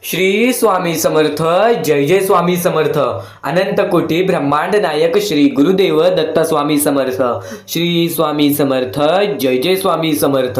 श्री स्वामी समर्थ. जय जय स्वामी समर्थ. अनंत कोटी ब्रह्मांड नायक श्री गुरुदेव दत्त स्वामी समर्थ. श्री स्वामी समर्थ. जय जय स्वामी समर्थ.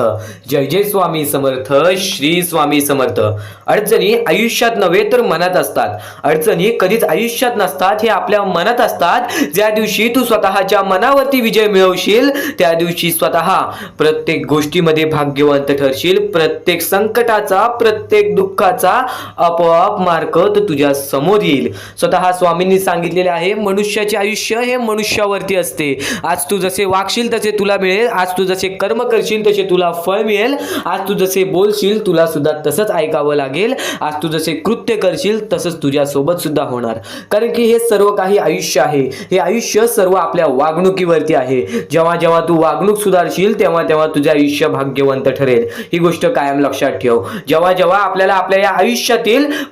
जय जय स्वामी समर्थ. श्री स्वामी समर्थ. अडचणी आयुष्यात नव्हे तर मनात असतात. अडचणी कधीच आयुष्यात नसतात, हे आपल्या मनात असतात. ज्या दिवशी तू स्वतःच्या मनावरती विजय मिळवशील त्या दिवशी स्वतः प्रत्येक गोष्टीमध्ये भाग्यवंत ठरशील. प्रत्येक संकटाचा, प्रत्येक दुःखाचा आपोआप मार्ग तुझ्या समोर येईल. स्वतः स्वामींनी सांगितलेले आहे, मनुष्याचे आयुष्य हे मनुष्यावरती असते. आज तू जसे वागशील तसे तुला मिळेल. आज तू जसे कर्म करशील तसे तुला फळ मिळेल. आज तू जसे बोलशील तुला सुद्धा तसंच ऐकावं लागेल. आज तू जसे कृत्य करशील तसंच तुझ्या सोबत सुद्धा होणार. कारण की हे सर्व काही आयुष्य आहे. हे आयुष्य सर्व आपल्या वागणुकीवरती आहे. जेव्हा जेव्हा तू वागणूक सुधारशील तेव्हा तेव्हा तुझे आयुष्य भाग्यवंत ठरेल. ही गोष्ट कायम लक्षात ठेव. जेव्हा जेव्हा आपल्याला आपल्या या आयुष्यातील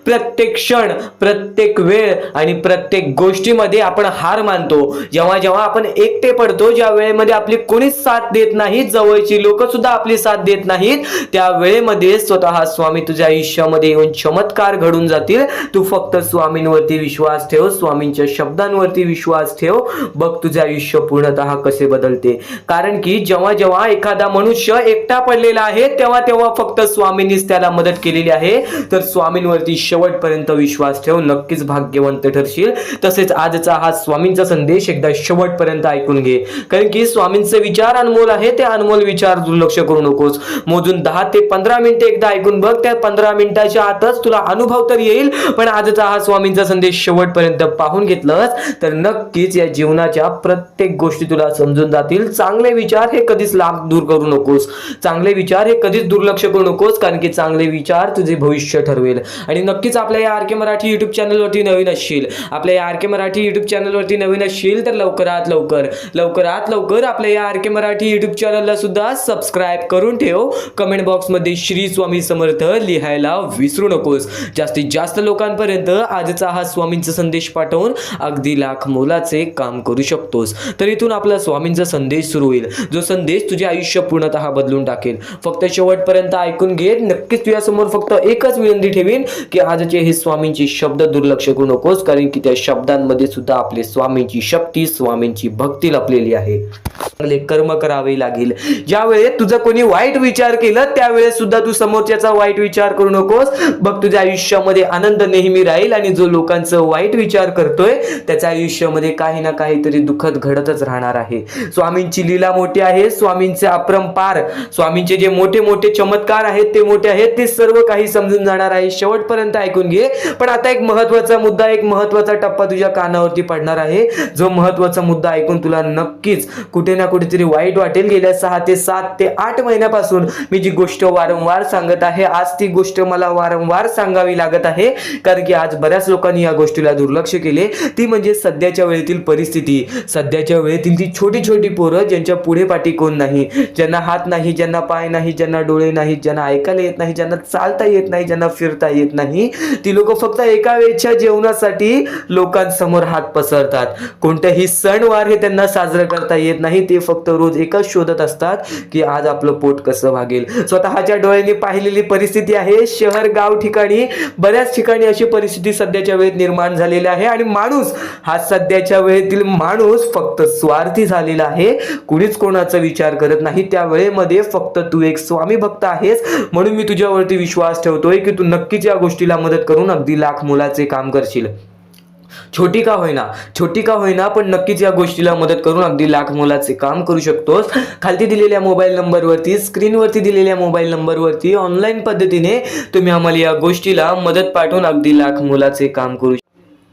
प्रत्येक क्षण, प्रत्येक वेळ आणि प्रत्येक गोष्टीमध्ये आपण हार मानतो, जेव्हा जेव्हा आपण एकटे पडतो, ज्या वेळेमध्ये आपली कोणीच साथ देत नाही, जवळची लोक सुद्धा आपली साथ देत नाहीत, त्या वेळेमध्ये स्वतः स्वामी तुझ्या आयुष्यामध्ये येऊन चमत्कार घडून जातील. तू फक्त स्वामींवरती विश्वास ठेव, स्वामींच्या शब्दांवरती विश्वास ठेव. बघ तुझे आयुष्य पूर्णतः कसे बदलते. कारण की जेव्हा जेव्हा एखादा मनुष्य एकटा पडलेला आहे तेव्हा तेव्हा फक्त स्वामींनीच त्याला मदत केलेली आहे. तर स्वामींवरती शेवटपर्यंत विश्वास ठेव, नक्कीच भाग्यवंत ठरशील. तसेच आजचा हा स्वामींचा संदेश एकदा शेवटपर्यंत ऐकून घे. कारण की स्वामींचे विचार अनमोल आहे. ते अनमोल विचार दुर्लक्ष करू नकोस. मोजून 10 ते 15 मिनिटे एकदा ऐकून बघ. त्या 15 मिनिटाच्या आतच तुला अनुभव तर येईल. पण आजचा हा स्वामींचा संदेश शेवटपर्यंत पाहून घेतलंस तर नक्कीच या जीवनाच्या प्रत्येक गोष्टी तुला समजून जातील. चांगले विचार हे कधीच लांब दूर करू नकोस. चांगले विचार हे कधीच दुर्लक्ष करू नकोस. कारण की चांगले विचार तुझे भविष्य ठरवेल. आणि नक्कीच आपल्या या आर.के. मराठी युट्यूब चॅनलवरती नवीन असशील, आपल्या या आर.के. मराठी युट्यूब चॅनलवरती नवीन असशील तर लवकरात लवकर आपल्या या आर.के. मराठी युट्यूब चॅनलला सुद्धा सबस्क्राईब करून ठेव. कमेंट बॉक्समध्ये श्री स्वामी समर्थ लिहायला विसरू नकोस. जास्तीत जास्त लोकांपर्यंत आजचा हा स्वामींचा संदेश पाठवून अगदी लाख मोलाचे काम करू शकतोस. तर इथून आपला स्वामींचा संदेश सुरू होईल, जो संदेश तुझे आयुष्य पूर्णतः बदलून टाकेल. फक्त शेवटपर्यंत ऐकून घे. नक्कीच तुझ्यासमोर फक्त एकच विनंती ठेवीन की आजचे हे स्वामींचे शब्द दुर्लक्ष करू नकोस. कारण की त्या शब्दांमध्ये सुद्धा आपले स्वामींची शक्ती, स्वामींची भक्ती लपलेली आहे. चांगले कर्म करावे लागेल. ज्यावेळेस तुझा कोणी वाईट विचार केला त्यावेळेस सुद्धा तू समोरच्याचा वाईट विचार करू नकोस. बघ तुझ्या आयुष्यामध्ये आनंद नेहमी राहील. आणि जो लोकांचं वाईट विचार करतोय त्याच्या आयुष्यामध्ये काही ना काहीतरी दुःखद घडतच राहणार आहे. स्वामींची लीला मोठी आहे. स्वामींचे अपरंपार, स्वामींचे जे मोठे मोठे चमत्कार आहेत ते मोठे आहेत. ते सर्व काही समजून जाणार आहे. शेवटपर्यंत ऐकून घे. पण आता एक महत्वाचा मुद्दा, एक महत्वाचा टप्पा तुझ्या कानावरती पडणार आहे. जो महत्वाचा मुद्दा ऐकून तुला नक्कीच कुठे ना कुठेतरी वाईट वाटेल. गेल्या 6 ते 7 ते 8 महिन्यापासून मी जी गोष्ट वारंवार सांगत आहे, आज ती गोष्ट मला वारंवार सांगावी लागत आहे. कारण की आज बऱ्याच लोकांनी या गोष्टीला दुर्लक्ष केले. ती म्हणजे सध्याच्या वेळेतील परिस्थिती, सध्याच्या वेळेतील ती छोटी छोटी पोरं ज्यांच्या पुढे पाठी कोण नाही, ज्यांना हात नाही, ज्यांना पाय नाही, ज्यांना डोळे नाहीत, ज्यांना ऐकायला येत नाही, ज्यांना चालता येत नाही, ज्यांना फिरता येत नाही, ती लोक फक्त एका वेळच्या जेवणासाठी लोकांसमोर हात पसरतात. कोणतेही सणवार हे त्यांना साजरं करता येत नाही. ते फक्त रोज एकच शोधत असतात की आज आपलं पोट कसं भागेल. स्वतःच्या डोळ्यांनी पाहिलेली परिस्थिती आहे. शहर, गाव ठिकाणी, बऱ्याच ठिकाणी अशी परिस्थिती सध्याच्या वेळेत निर्माण झालेली आहे. आणि माणूस हा सध्याच्या वेळेतील माणूस फक्त स्वार्थी झालेला आहे. कुणीच कोणाचा विचार करत नाही. त्या वेळेमध्ये फक्त तू एक स्वामी भक्त आहेस. म्हणून मी तुझ्यावरती विश्वास ठेवतोय की तू नक्कीच या गोष्टीला मदत करून अगदी लाख मोलाचे काम करशील. छोटी का होईना पण नक्कीच या गोष्टीला मदत करून अगदी लाख मोलाचे काम करू शकतोस. खालती दिलेल्या मोबाईल नंबरवरती, स्क्रीनवरती दिलेल्या मोबाईल नंबरवरती ऑनलाईन पद्धतीने तुम्ही आम्हाला या गोष्टीला मदत पाठवून अगदी लाख मोलाचे काम करू.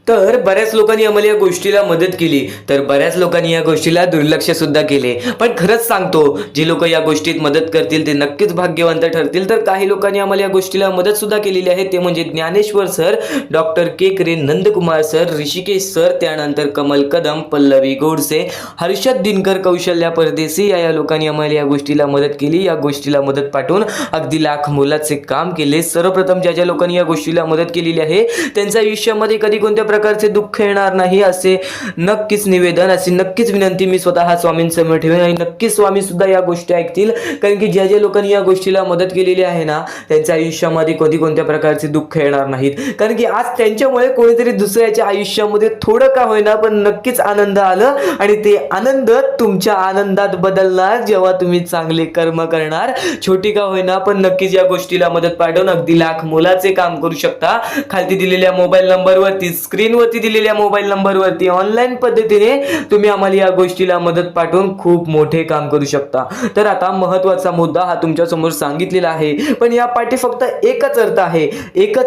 तर बऱ्याच लोकांनी आम्हाला या गोष्टीला मदत केली, तर बऱ्याच लोकांनी या गोष्टीला दुर्लक्ष सुद्धा केले. पण खरंच सांगतो, जे लोक या गोष्टीत मदत करतील ते नक्कीच भाग्यवंत ठरतील. तर काही लोकांनी आम्हाला या गोष्टीला मदत सुद्धा केलेली आहे. ते म्हणजे ज्ञानेश्वर सर, डॉक्टर केकरे, नंदकुमार सर, ऋषिकेश सर, त्यानंतर कमल कदम, पल्लवी गोडसे, हर्षद दिनकर, कौशल्या परदेशी या लोकांनी आम्हाला या गोष्टीला मदत केली. या गोष्टीला मदत पाठवून अगदी लाख मोलाचे काम केले. सर्वप्रथम ज्या लोकांनी या गोष्टीला मदत केलेली आहे त्यांच्या आयुष्यामध्ये कधी कोणत्या प्रकारचे दुःख येणार नाही असे नक्कीच निवेदन, अशी नक्कीच विनंती मी स्वतः स्वामींसमोर ठेवेन आणि नक्कीच स्वामी सुद्धा या गोष्टी ऐकतील. कारण की ज्या ज्या लोकांनी या गोष्टीला मदत केलेली आहे ना, त्यांच्या आयुष्यामध्ये कधी कोणत्या प्रकारचे दुःख येणार नाहीत. कारण की आज त्यांच्यामुळे कोणीतरी दुसऱ्याच्या आयुष्यामध्ये थोडं का होईना पण नक्कीच आनंद आलं आणि ते आनंद तुमच्या आनंदात बदलणार जेव्हा तुम्ही चांगले कर्म करणार. छोटी का होईना पण नक्कीच या गोष्टीला मदत पाठवून अगदी लाख मोलाचे काम करू शकता. खालती दिलेल्या मोबाईल नंबरवरती, स्क्रीनवरती दिलेल्या मोबाईल नंबरवरती ऑनलाईन पद्धतीने तुम्ही आम्हाला या गोष्टीला मदत पाठवून खूप मोठे काम करू शकता. तर आता महत्त्वाचा मुद्दा हा तुमच्या समोर सांगितलेला आहे, पण या पाठी फक्त एकच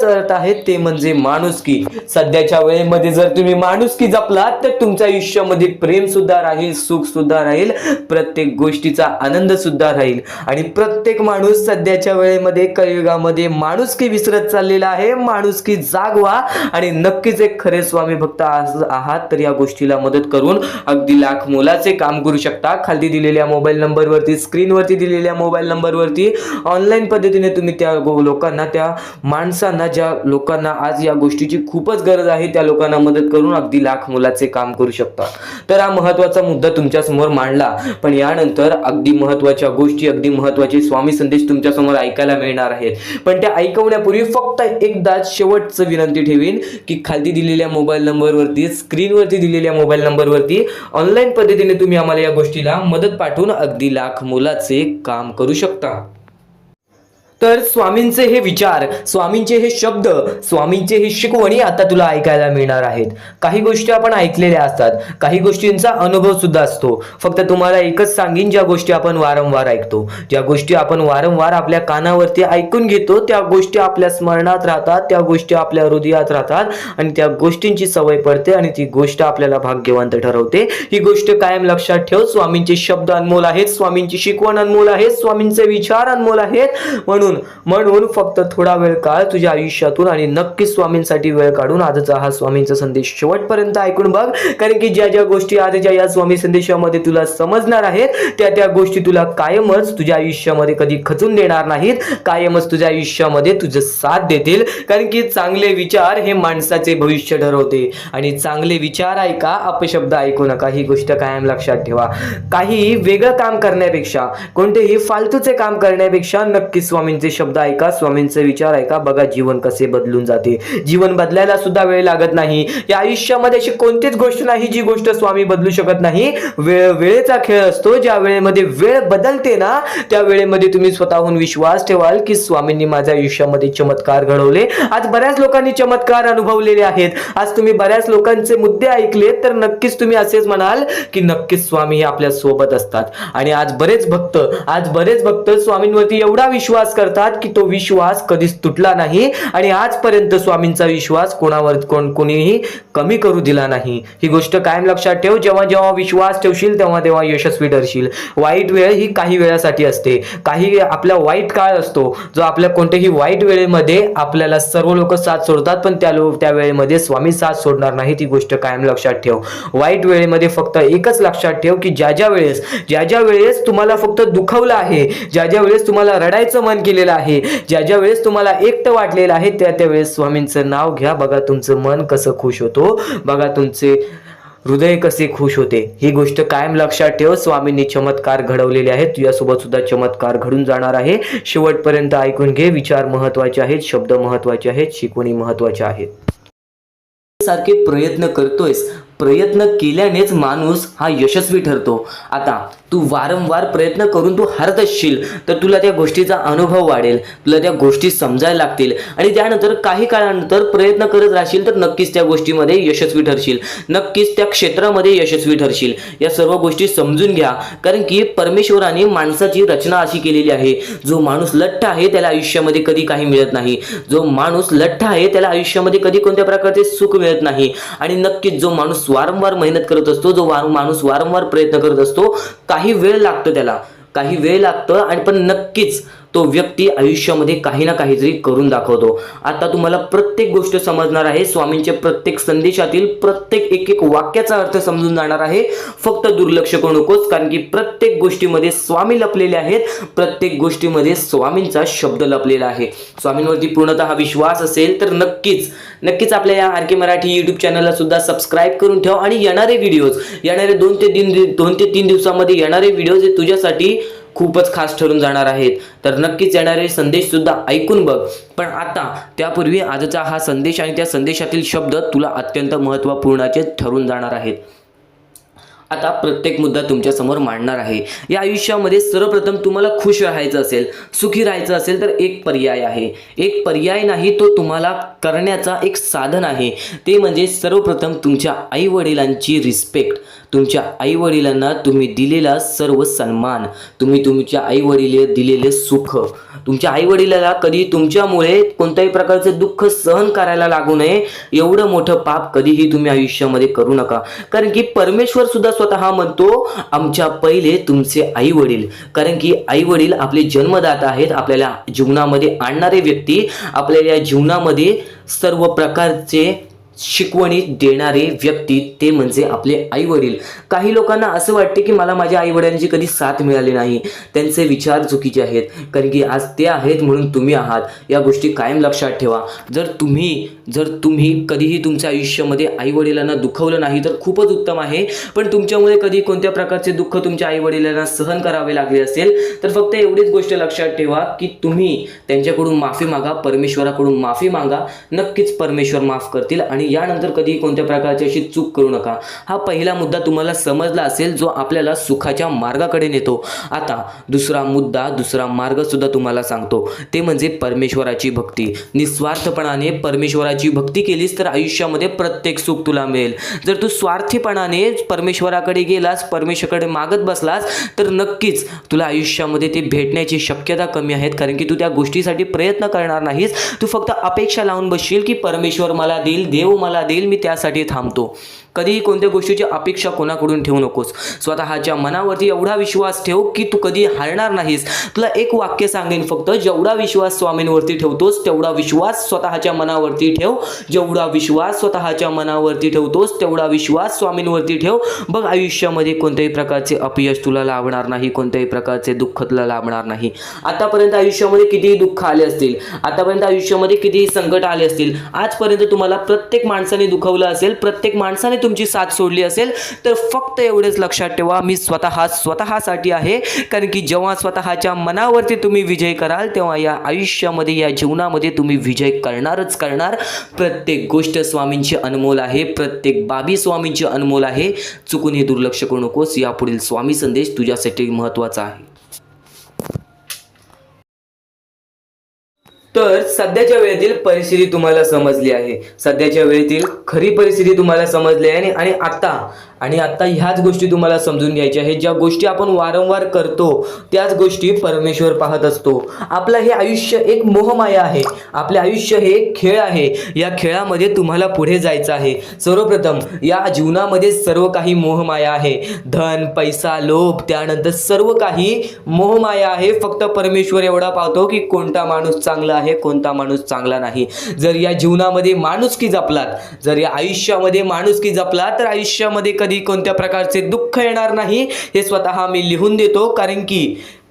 अर्थ आहे, ते म्हणजे माणुसकी. सध्याच्या वेळेमध्ये जर तुम्ही माणुसकी जपलात तर तुमच्या आयुष्यामध्ये प्रेम सुद्धा राहील, सुख सुद्धा राहील, प्रत्येक गोष्टीचा आनंद सुद्धा राहील. आणि प्रत्येक माणूस सध्याच्या वेळेमध्ये कलियुगामध्ये माणुसकी विसरत चाललेला आहे. माणुसकी जागवा आणि नक्कीच एक खरे स्वामी भक्त आहात तर या गोष्टीला मदत करून अगदी लाख मोलाचे काम करू शकता. खाली दिलेल्या मोबाईल नंबरवरती, स्क्रीनवरती दिलेल्या मोबाईल नंबरवरती ऑनलाईन पद्धतीने तुम्ही त्या लोकांना, त्या माणसांना, ज्या लोकांना आज या गोष्टीची खूपच गरज आहे त्या लोकांना मदत करून अगदी लाख मोलाचे काम करू शकता. तर हा महत्त्वाचा मुद्दा तुमच्या समोर मांडला, पण यानंतर अगदी महत्त्वाच्या गोष्टी, अगदी महत्त्वाचे स्वामी संदेश तुमच्या समोर ऐकायला मिळणार आहेत. पण त्या ऐकवण्यापूर्वी फक्त एकदा शेवटचं विनंती ठेवीन की खाली दिलेल्या मोबाईल नंबरवरती, स्क्रीनवरती दिलेल्या मोबाईल नंबरवरती ऑनलाईन पद्धतीने तुम्ही आम्हाला या गोष्टीला मदत पाठवून अगदी लाख मोलाचे काम करू शकता. तर स्वामींचे हे विचार, स्वामींचे हे शब्द, स्वामींचे हे शिकवणी आता तुला ऐकायला मिळणार आहेत. काही गोष्टी आपण ऐकलेल्या असतात, काही गोष्टींचा अनुभव सुद्धा असतो. फक्त तुम्हाला एकच सांगीन, ज्या गोष्टी आपण वारंवार ऐकतो, ज्या गोष्टी आपण वारंवार आपल्या कानावरती ऐकून घेतो, त्या गोष्टी आपल्या स्मरणात राहतात, त्या गोष्टी आपल्या हृदयात राहतात आणि त्या गोष्टींची सवय पडते आणि ती गोष्ट आपल्याला भाग्यवंत ठरवते. ही गोष्ट कायम लक्षात ठेव. स्वामींचे शब्द अनमोल आहेत, स्वामींची शिकवण अनमोल आहे, स्वामींचे विचार अनमोल आहेत. म्हणून फक्त थोडा वेळ काढ तुझ्या आयुष्यातून आणि नक्कीच स्वामींसाठी वेळ काढून आजचा हा स्वामींचा संदेश शेवटपर्यंत ऐकून बघ. कारण की ज्या ज्या गोष्टी आजच्या या स्वामी संदेशामध्ये तुला समजणार आहेत त्या गोष्टी तुला कायमच तुझ्या आयुष्यामध्ये कधी खचून देणार नाहीत, कायमच तुझ्या आयुष्यामध्ये तुझं साथ देतील. कारण की चांगले विचार हे माणसाचे भविष्य ठरवते आणि चांगले विचार ऐका, अपशब्द ऐकू नका. ही गोष्ट कायम लक्षात ठेवा. काही वेगळं काम करण्यापेक्षा, कोणतेही फालतूचे काम करण्यापेक्षा नक्की स्वामींचे शब्द ऐका, स्वामींचे विचार ऐका. बघा जीवन कसे बदलून जाते. जीवन बदलायला सुद्धा वेळ लागत नाही. या आयुष्यामध्ये अशी कोणतीच गोष्ट नाही जी गोष्ट स्वामी बदलू शकत नाही. वेळेचा खेळ असतो. ज्या वेळेमध्ये वेळ बदलते ना, त्या वेळेमध्ये तुम्ही स्वतःहून विश्वास ठेवाल की स्वामींनी माझ्या आयुष्यामध्ये चमत्कार घडवले. आज बऱ्याच लोकांनी चमत्कार अनुभवलेले आहेत. आज तुम्ही बऱ्याच लोकांचे मुद्दे ऐकले तर नक्कीच तुम्ही असेच म्हणाल की नक्कीच स्वामी हे आपल्या सोबत असतात. आणि आज बरेच भक्त स्वामींवरती एवढा विश्वास करतात की तो विश्वास कधीच तुटला नाही आणि आजपर्यंत स्वामींचा विश्वास कोणीही कमी करू दिला नाही. ही गोष्ट कायम लक्षात ठेव. जेव्हा विश्वास ठेवशील तेव्हा यशस्वी ठरशील. वाईट वेळ ही काही वेळासाठी असते. काही आपला वाईट काळ असतो जो आपल्या कोणत्याही वाईट वेळेमध्ये आपल्याला सर्व लोक साथ सोडतात, पण त्या वेळेमध्ये स्वामी साथ सोडणार नाही. ती गोष्ट कायम लक्षात ठेव. वाईट वेळेमध्ये फक्त एकच लक्षात ठेव की ज्या वेळेस तुम्हाला फक्त दुखवलं आहे, ज्या वेळेस तुम्हाला रडायचं मन केलेलं आहे, ज्या वेळेस तुम्हाला एकटं वाटलेलं आहे, त्या वेळेस स्वामींचं नाव घ्या. बघा तुमचं मन कसं खुश होतो, बघा तुमचे हृदय कसे खुश होते. ही गोष्ट कायम लक्षात ठेव. स्वामींनी चमत्कार घडवलेले आहेत, तुझ्यासोबत सुद्धा चमत्कार घडून जाणार आहे. शेवटपर्यंत ऐकून घे. विचार महत्वाचे आहेत, शब्द महत्वाचे आहेत, शिकवणी महत्वाच्या आहेत. सारखे प्रयत्न करतोयस, प्रयत्न केल्यानेच माणूस हा यशस्वी ठरतो. आता तू वारंवार प्रयत्न करून तू हरत असशील तर तुला त्या गोष्टीचा अनुभव वाढेल, तुला त्या गोष्टी समजायला लागतील आणि त्यानंतर काही काळानंतर प्रयत्न करत राहशील तर नक्कीच त्या गोष्टीमध्ये यशस्वी ठरशील, नक्कीच त्या क्षेत्रामध्ये यशस्वी ठरशील. या सर्व गोष्टी समजून घ्या. कारण की परमेश्वराने माणसाची रचना अशी केलेली आहे, जो माणूस लठ्ठ आहे त्याला आयुष्यामध्ये कधी काही मिळत नाही. जो माणूस लठ्ठ आहे त्याला आयुष्यामध्ये कधी कोणत्या प्रकारचे सुख मिळत नाही. आणि नक्कीच जो माणूस वारंवार मेहनत करत असतो, जो माणूस वारंवार प्रयत्न करत असतो, काही वेळ लागतो, त्याला काही वेळ लागतं आणि पण नक्कीच तो व्यक्ती आयुष्यामध्ये काही ना काहीतरी करून दाखवतो. आता तुम्हाला प्रत्येक गोष्ट समजणार आहे. स्वामींच्या प्रत्येक संदेशातील प्रत्येक एक एक वाक्याचा अर्थ समजून जाणार आहे. फक्त दुर्लक्ष करू नकोस, कारण की प्रत्येक गोष्टीमध्ये स्वामी लपलेले आहेत. प्रत्येक गोष्टीमध्ये स्वामींचा शब्द लपलेला आहे. स्वामींवरती पूर्णतः विश्वास असेल तर नक्कीच आपल्या या आर के मराठी यूट्यूब चॅनलला सुद्धा सबस्क्राईब करून ठेव. आणि येणारे व्हिडिओज, येणारे 2 ते 3 दिवसामध्ये येणारे व्हिडिओज हे तुझ्यासाठी खूपच खास ठरून जाणार आहेत. तर नक्कीच येणारे संदेश सुद्धा ऐकून बघ. पण आता त्यापूर्वी आजचा हा संदेश आणि त्या संदेशातील शब्द तुला अत्यंत महत्त्वपूर्णाचे ठरून जाणार आहेत. आता प्रत्येक मुद्दा तुमच्या समोर मांडणार आहे. या आयुष्यामध्ये सर्वप्रथम तुम्हाला खुश राहायचं असेल, सुखी राहायचं असेल तर एक पर्याय आहे. एक पर्याय नाही, तो तुम्हाला करण्याचा एक साधन आहे. ते म्हणजे सर्वप्रथम तुमच्या आईवडिलांची रिस्पेक्ट. तुमच्या आईवडिलांना तुम्ही दिलेला सर्व सन्मान, तुम्ही तुमच्या आईवडिलांना दिलेले सुख, तुमच्या आईवडिलाला कधी तुमच्यामुळे कोणत्याही प्रकारचे दुःख सहन करायला लागू नये, एवढं मोठं पाप कधीही तुम्ही आयुष्यामध्ये करू नका. कारण की परमेश्वर सुद्धा स्वतः म्हणतो आमच्या पहिले तुमचे आई वडील. कारण की आई वडील आपले जन्मदाता आहेत, आपल्याला जीवनामध्ये आणणारे व्यक्ती, आपल्याला जीवनामध्ये सर्व प्रकारचे शिकवणी देणारे व्यक्ती ते म्हणजे आपले आई वडील. काही लोकांना असं वाटते की मला माझ्या आई वडिलांची कधी साथ मिळाली नाही. त्यांचे विचार चुकीचे आहेत, कारण की आज ते आहेत म्हणून तुम्ही आहात. या गोष्टी कायम लक्षात ठेवा. जर तुम्ही कधीही तुमच्या आयुष्यामध्ये आई वडिलांना दुखवलं नाही तर खूपच उत्तम आहे. पण तुमच्यामुळे कधी कोणत्या प्रकारचे दुःख तुमच्या आई वडिलांना सहन करावे लागले असेल तर फक्त एवढीच गोष्ट लक्षात ठेवा की तुम्ही त्यांच्याकडून माफी मागा, परमेश्वराकडून माफी मागा. नक्कीच परमेश्वर माफ करतील. आणि यानंतर कधी कोणत्या प्रकारची अशी चूक करू नका. हा पहिला मुद्दा तुम्हाला समजला असेल, जो आपल्याला सुखाच्या मार्गाकडे नेतो. आता दुसरा मार्ग सुद्धा तुम्हाला सांगतो. ते म्हणजे परमेश्वराची भक्ती. निस्वार्थपणाने परमेश्वराची भक्ती केलीस तर आयुष्यामध्ये प्रत्येक सुख तुला मिळेल. जर तू स्वार्थीपणाने परमेश्वराकडे गेलास, परमेश्वराकडे मागत बसलास तर नक्कीच तुला आयुष्यामध्ये ते भेटण्याची शक्यता कमी आहेत. कारण की तू त्या गोष्टीसाठी प्रयत्न करणार नाहीस. तू फक्त अपेक्षा लावून बसशील की परमेश्वर मला देईल, देव मला देईल, मी त्यासाठी थांबतो. कधीही कोणत्या गोष्टीची अपेक्षा कोणाकडून ठेवू नकोस. स्वतःच्या मनावरती एवढा विश्वास ठेव की तू कधी हारणार नाहीस. तुला एक वाक्य सांगेन फक्त, जेवढा विश्वास स्वामींवरती ठेवतोस तेवढा विश्वास स्वतःच्या मनावरती ठेव. जेवढा विश्वास स्वतःच्या मनावरती ठेवतोस तेवढा विश्वास स्वामींवरती ठेव. बघ आयुष्यामध्ये कोणत्याही प्रकारचे अपयश तुला लाभणार नाही, कोणत्याही प्रकारचे दुःख तुला लाभणार नाही. आतापर्यंत आयुष्यामध्ये कितीही दुःख आले असतील, आतापर्यंत आयुष्यामध्ये कितीही संकट आले असतील, आजपर्यंत तुम्हाला प्रत्येक माणसाने दुखवलं असेल, प्रत्येक माणसाने तुमची साथ सोडली असेल, तर फक्त एवढेच लक्षात ठेवा, मी स्वतःसाठी आहे. कारण की जेव्हा स्वतःच्या मनावरती तुम्ही विजय कराल तेव्हा या आयुष्यामध्ये, या जीवनामध्ये तुम्ही विजय करणारच करणार. प्रत्येक गोष्ट स्वामींची अनमोल आहे, प्रत्येक बाबी स्वामींची अनमोल आहे. चुकून हे दुर्लक्ष करू नकोस. यापुढील स्वामी संदेश तुझ्यासाठी महत्त्वाचा आहे. तर सध्याच्या वेळेतील परिस्थिती तुम्हाला समजली आहे, सध्याच्या वेळेतील खरी परिस्थिती तुम्हाला समजली आहे. आणि आता ह्याच गोष्टी तुम्हाला समजून घ्यायच्या आहेत. ज्या गोष्टी आपण वारंवार करतो त्याच गोष्टी परमेश्वर पाहत असतो. आपलं हे आयुष्य एक मोहमाया आहे, आपले आयुष्य हे खेळ आहे. या खेळामध्ये तुम्हाला पुढे जायचं आहे. सर्वप्रथम या जीवनामध्ये सर्व काही मोहमाया आहे. धन, पैसा, लोभ, त्यानंतर सर्व काही मोहमाया आहे. फक्त परमेश्वर एवढा पाहतो की कोणता माणूस चांगला आहे, कोणता माणूस चांगला नाही. जर या जीवनामध्ये माणुसकी जपलात, जर या आयुष्यामध्ये माणुसकी जपलात तर आयुष्यामध्ये कधी कोणत्या प्रकारचे दुःख येणार नाही. हे स्वतः मी लिहून देतो.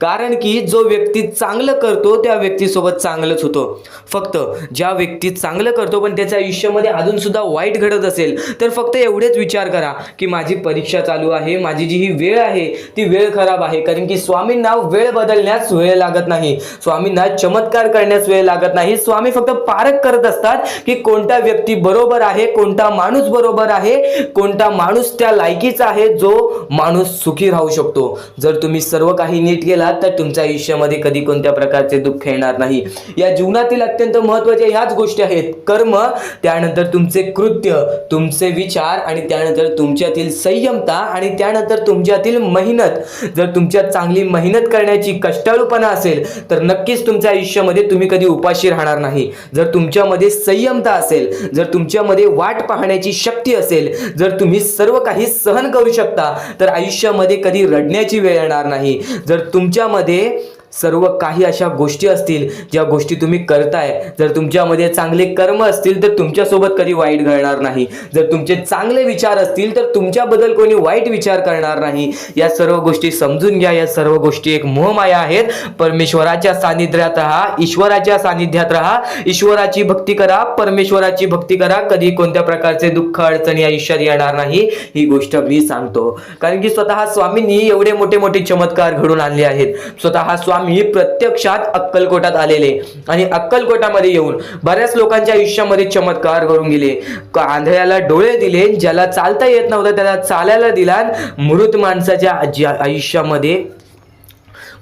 कारण की जो व्यक्ती चांगलं करतो त्या व्यक्तीसोबत चांगलंच होतं. फक्त ज्या व्यक्ती चांगलं करतो पण त्याच्या आयुष्यामध्ये अजून सुद्धा वाईट घडत असेल तर फक्त एवढेच विचार करा की माझी परीक्षा चालू आहे, माझी जी ही वेळ आहे ती वेळ खराब आहे. कारण की स्वामींना वेळ बदलण्यास वेळ लागत नाही, स्वामींना चमत्कार करण्यास वेळ लागत नाही. स्वामी फक्त पारख करत असतात की कोणता व्यक्ती बरोबर आहे, कोणता माणूस बरोबर आहे, कोणता माणूस त्या लायकीचा आहे, जो माणूस सुखी राहू शकतो. जर तुम्ही सर्व काही नीट केला तर तुमच्या आयुष्यामध्ये कधी कोणत्या प्रकारचे दुःख येणार नाही. या जीवनातील अत्यंत महत्त्वाच्या ह्याच गोष्टी आहेत: कर्म, त्यानंतर तुमचे कृत्य, तुमचे विचार, आणि त्यानंतर तुमच्यातील संयमता, आणि त्यानंतर तुमच्यातील मेहनत. जर तुमच्यात चांगली मेहनत करण्याची कष्टाळूपणा असेल तर नक्कीच तुमच्या आयुष्यामध्ये तुम्ही कधी उपाशी राहणार नाही. जर तुमच्यामध्ये संयमता असेल, जर तुमच्यामध्ये वाट पाहण्याची शक्ती असेल, जर तुम्ही सर्व काही सहन करू शकता तर आयुष्यामध्ये कधी रडण्याची वेळ येणार नाही. जर तुमच्यामध्ये सर्व काही अशा गोष्टी असतील ज्या गोष्टी तुम्ही करताय, जर तुमच्यामध्ये चांगले कर्म असतील तर तुमच्यासोबत कधी वाईट घडणार नाही. जर तुमचे चांगले विचार असतील तर तुमच्याबद्दल कोणी वाईट विचार करणार नाही. या सर्व गोष्टी समजून घ्या. या सर्व गोष्टी एक मोहमाया आहेत. परमेश्वराच्या सानिध्यात राहा, ईश्वराच्या सानिध्यात राहा, ईश्वराची भक्ती करा, परमेश्वराची भक्ती करा. कधी कोणत्या प्रकारचे दुःख अडचणी आयुष्यात येणार नाही. ही गोष्ट मी सांगतो, कारण की स्वतः स्वामींनी एवढे मोठे मोठे चमत्कार घडून आणले आहेत. स्वतः स्वामी प्रत्यक्षात अक्कलकोटात आलेले आणि अक्कलकोटामध्ये येऊन बऱ्याच लोकांच्या आयुष्यामध्ये चमत्कार घडून गेले. आंधळ्याला डोळे दिले, ज्याला चालता येत नव्हतं त्याला चालायला दिला, मृत माणसाच्या आयुष्यामध्ये,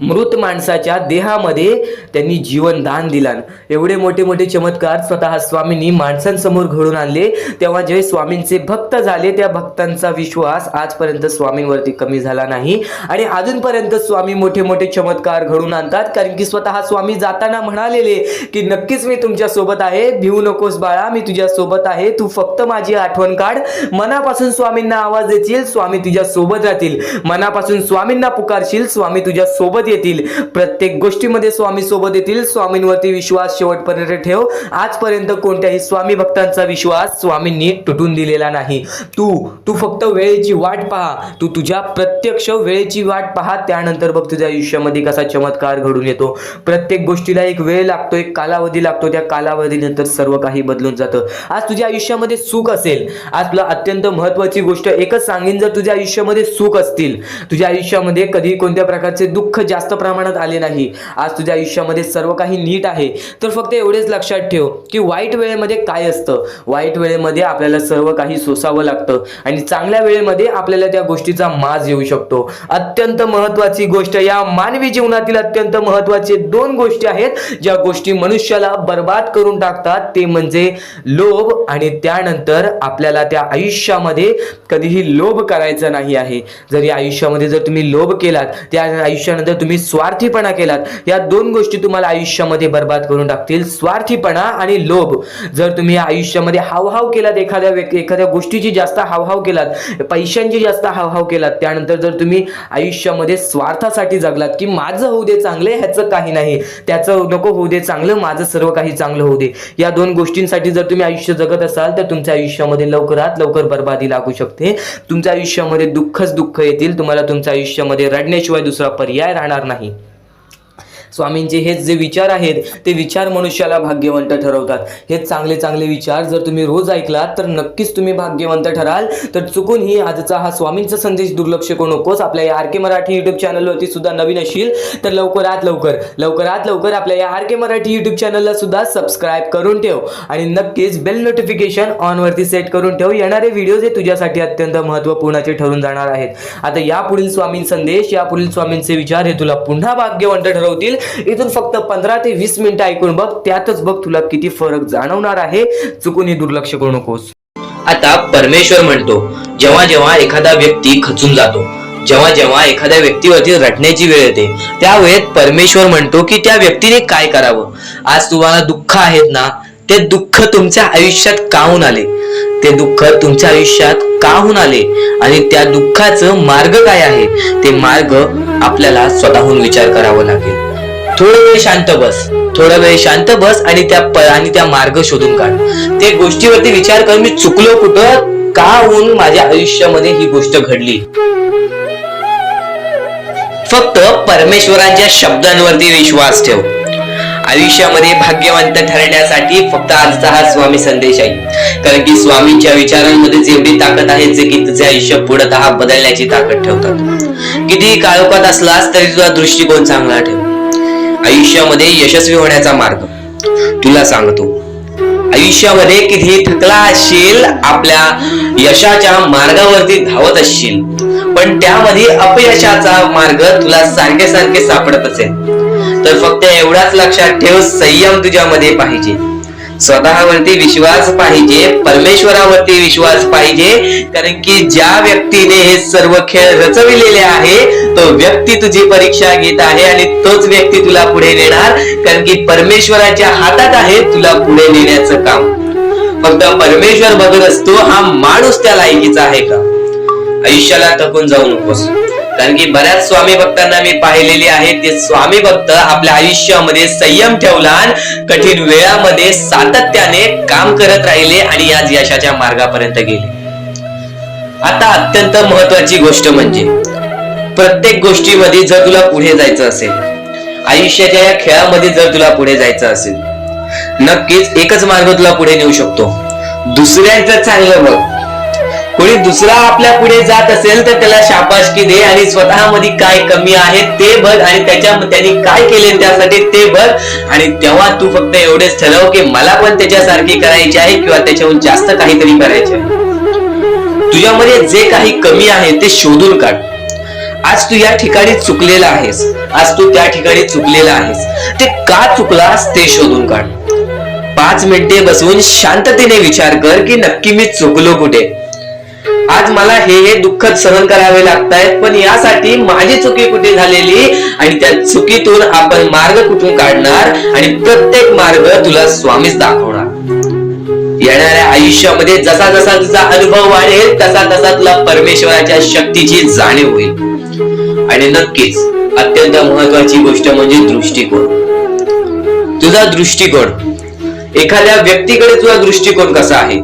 मृत माणसाच्या देहामध्ये त्यांनी जीवनदान दिला. एवढे मोठे मोठे चमत्कार स्वतः स्वामींनी माणसांसमोर घडून आणले. तेव्हा जे स्वामींचे भक्त झाले त्या भक्तांचा विश्वास आजपर्यंत स्वामींवरती कमी झाला नाही आणि अजूनपर्यंत स्वामी मोठे मोठे चमत्कार घडून आणतात. कारण की स्वतः स्वामी जाताना म्हणालेले की नक्कीच मी तुमच्या सोबत आहे, भिवू नकोस बाळा, मी तुझ्या सोबत आहे, तू फक्त माझी आठवण काढ. मनापासून स्वामींना आवाज देशील, स्वामी तुझ्या सोबत राहतील. मनापासून स्वामींना पुकारशील, स्वामी तुझ्या सोबत येतील. प्रत्येक गोष्टीमध्ये स्वामी सोबत येतील. स्वामींवरती विश्वास शेवटपर्यंत ठेव. आजपर्यंत कोणत्याही स्वामी भक्तांचा विश्वास स्वामींनी तुटून दिलेला नाही. तू फक्त वेळेची वाट पहा. तू तुझ्या प्रत्यक्ष वेळेची वाट पहा, त्यानंतर बघ तुझ्या आयुष्यामध्ये कसा चमत्कार घडून येतो. प्रत्येक गोष्टीला एक वेळ लागतो, एक कालावधी लागतो. त्या कालावधीनंतर सर्व काही बदलून जातं. आज तुझ्या आयुष्यामध्ये सुख असेल, आज तुला अत्यंत महत्वाची गोष्ट एकच सांगेन, जर तुझ्या आयुष्यामध्ये सुख असतील, तुझ्या आयुष्यामध्ये कधी कोणत्या प्रकारचे दुःख जास्त प्रमाणात आले नाही, आज तुझ्या आयुष्यामध्ये सर्व काही नीट आहे, तर फक्त एवढेच लक्षात ठेव की वाईट वेळेमध्ये काय असतं. वाईट वेळेमध्ये आपल्याला सर्व काही सोसावं लागतं आणि चांगल्या वेळेमध्ये आपल्याला त्या गोष्टीचा माज येऊ शकतो. अत्यंत महत्वाची गोष्ट, या मानवी जीवनातील अत्यंत महत्वाचे दोन गोष्टी आहेत ज्या गोष्टी मनुष्याला बर्बाद करून टाकतात, ते म्हणजे लोभ आणि त्यानंतर आपल्याला त्या आयुष्यामध्ये कधीही लोभ करायचा नाही आहे. जर या आयुष्यामध्ये जर तुम्ही लोभ केलात, त्या आयुष्यानंतर तुम्ही स्वार्थीपणा केलात, या दोन गोष्टी तुम्हाला आयुष्यामध्ये बर्बाद करून टाकतील. स्वार्थीपणा आणि लोभ. जर तुम्ही आयुष्यामध्ये हावभाव केलात, एखाद्या गोष्टीची जास्त हावभाव केलात, पैशांची जास्त हावभाव केलात, त्यानंतर जर तुम्ही आयुष्यामध्ये स्वार्थासाठी जगलात की माझं होऊ दे चांगले, ह्याचं काही नाही, त्याचं नको होऊ दे चांगलं, माझं सर्व काही चांगलं होऊ दे, या दोन गोष्टींसाठी जर तुम्ही आयुष्य जगत असाल तर तुमच्या आयुष्यामध्ये लवकरात लवकर बर्बादी लागू शकते. तुमच्या आयुष्यामध्ये दुःखच दुःख येतील. तुम्हाला तुमच्या आयुष्यामध्ये रडण्याशिवाय दुसरा पर्याय राहणार नाही. स्वामींचे हेच जे विचार आहेत ते विचार मनुष्याला भाग्यवंत ठरवतात. हे चांगले चांगले विचार जर तुम्ही रोज ऐकलात तर नक्कीच तुम्ही भाग्यवंत ठराल. तर चुकूनही आजचा हा स्वामींचा संदेश दुर्लक्ष करू नकोस. आपल्या या आर के मराठी युट्यूब चॅनलवरती सुद्धा नवीन असशील तर लवकरात लवकर आपल्या या आर के मराठी युट्यूब चॅनलला सुद्धा सबस्क्राईब करून ठेव आणि नक्कीच बेल नोटिफिकेशन ऑन वरती सेट करून ठेव. येणारे व्हिडिओज हे तुझ्यासाठी अत्यंत महत्त्वपूर्णाचे ठरून जाणार आहेत. आता यापुढील स्वामीं संदेश, यापुढील स्वामींचे विचार हे तुला पुन्हा भाग्यवंत ठरवतील. इथून फक्त 15 ते 20 मिनिटं ऐकून बघ, त्यातच बघ तुला किती फरक जाणवणार आहे. चुकूनही दुर्लक्ष करू नकोस. आता परमेश्वर म्हणतो, जेव्हा जेव्हा एखादा व्यक्ती खचून जातो, जेव्हा जेव्हा एखाद्या व्यक्तीवरती रटण्याची वेळ येते, त्यावेळेत परमेश्वर म्हणतो की त्या व्यक्तीने काय करावं. आज तुम्हाला दुःख आहेत ना, ते दुःख तुमच्या आयुष्यात काहून आले, ते दुःख तुमच्या आयुष्यात काहून आले आणि त्या दुःखाचं मार्ग काय आहे, ते मार्ग आपल्याला स्वतःहून विचार करावा लागेल. थोडा वेळ शांत बस आणि त्या मार्ग शोधून काढ. ते गोष्टीवरती विचार कर, मी चुकलो कुठं, का होऊन माझ्या आयुष्यामध्ये ही गोष्ट घडली. फक्त परमेश्वरांच्या शब्दांवरती विश्वास ठेव. आयुष्यामध्ये भाग्यवंत ठरण्यासाठी फक्त आजचा हा स्वामी संदेश आहे. कारण की स्वामींच्या विचारांमध्ये जेवढी ताकद आहे जे की तुझे आयुष्य पूर्णतः बदलण्याची ताकद ठेवतात. किती काळोखात असलास तरी तुझा दृष्टिकोन चांगला ठेव. आयुष्यामध्ये यशस्वी होण्याचा मार्ग तुला सांगतो. आयुष्यामध्ये किती थकला असशील, आपल्या यशाच्या मार्गावरती धावत असशील, पण त्यामध्ये अपयशाचा मार्ग तुला सारखे सापडत असेल, तर फक्त एवढाच लक्षात ठेव, संयम तुझ्यामध्ये पाहिजे, स्वतःवरती विश्वास पाहिजे, परमेश्वरावरती विश्वास पाहिजे. कारण की ज्या व्यक्तीने हे सर्व खेळ रचविलेले आहे तो व्यक्ती तुझी परीक्षा घेत आहे आणि तोच व्यक्ती तुला पुढे नेणार. कारण की परमेश्वराच्या हातात आहे तुला पुढे नेण्याचं काम. फक्त परमेश्वर बघत असतो हा माणूस त्या लायकीचा आहे का. आयुष्याला थकून जाऊ नकोस. कारण की बऱ्याच स्वामी भक्तांना मी पाहिलेले आहे, ते स्वामी भक्त आपल्या आयुष्यामध्ये संयम ठेवला, कठीण वेळामध्ये सातत्याने काम करत राहिले आणि आज यशाच्या मार्गापर्यंत गेले. आता अत्यंत महत्वाची गोष्ट म्हणजे प्रत्येक गोष्टीमध्ये जर तुला पुढे जायचं असेल, आयुष्याच्या या खेळामध्ये जर तुला पुढे जायचं असेल, नक्कीच एकच मार्ग तुला पुढे नेऊ शकतो. दुसऱ्यांचं चांगलं बघ. कोणी दुसरा आपल्या पुढे जात असेल तर त्याला शाबासकी दे आणि स्वतःमध्ये काय कमी आहे ते बघ आणि त्यांनी काय केले त्यासाठी ते बघ. आणि तेव्हा तू फक्त एवढेच ठरव की मला पण त्याच्यासारखी करायची आहे किंवा त्याच्याहून जास्त काहीतरी करायचे आहे. तुझ्यामध्ये जे काही कमी आहे ते शोधून काढ. आज तू या ठिकाणी चुकलेला आहेस, आज तू त्या ठिकाणी चुकलेला आहेस, ते का चुकलास ते शोधून काढ. 5 मिनिटे बसून शांततेने विचार कर की नक्की मी चुकलो कुठे. आज मला हे दुःख सहन करावे लागतायत, पण यासाठी माझी चुकी कुठे झालेली आणि त्या चुकीतून आपण मार्ग कुठून काढणार आणि प्रत्येक मार्ग तुला स्वामीच दाखवणार. येणाऱ्या आयुष्यामध्ये जसा जसा तुझा अनुभव वाढेल तसा तसा तुला परमेश्वराच्या शक्तीची जाणीव होईल. आणि नक्कीच अत्यंत महत्वाची गोष्ट म्हणजे दृष्टिकोन. तुझा दृष्टिकोन, एखाद्या व्यक्तीकडे तुझा दृष्टिकोन कसा आहे,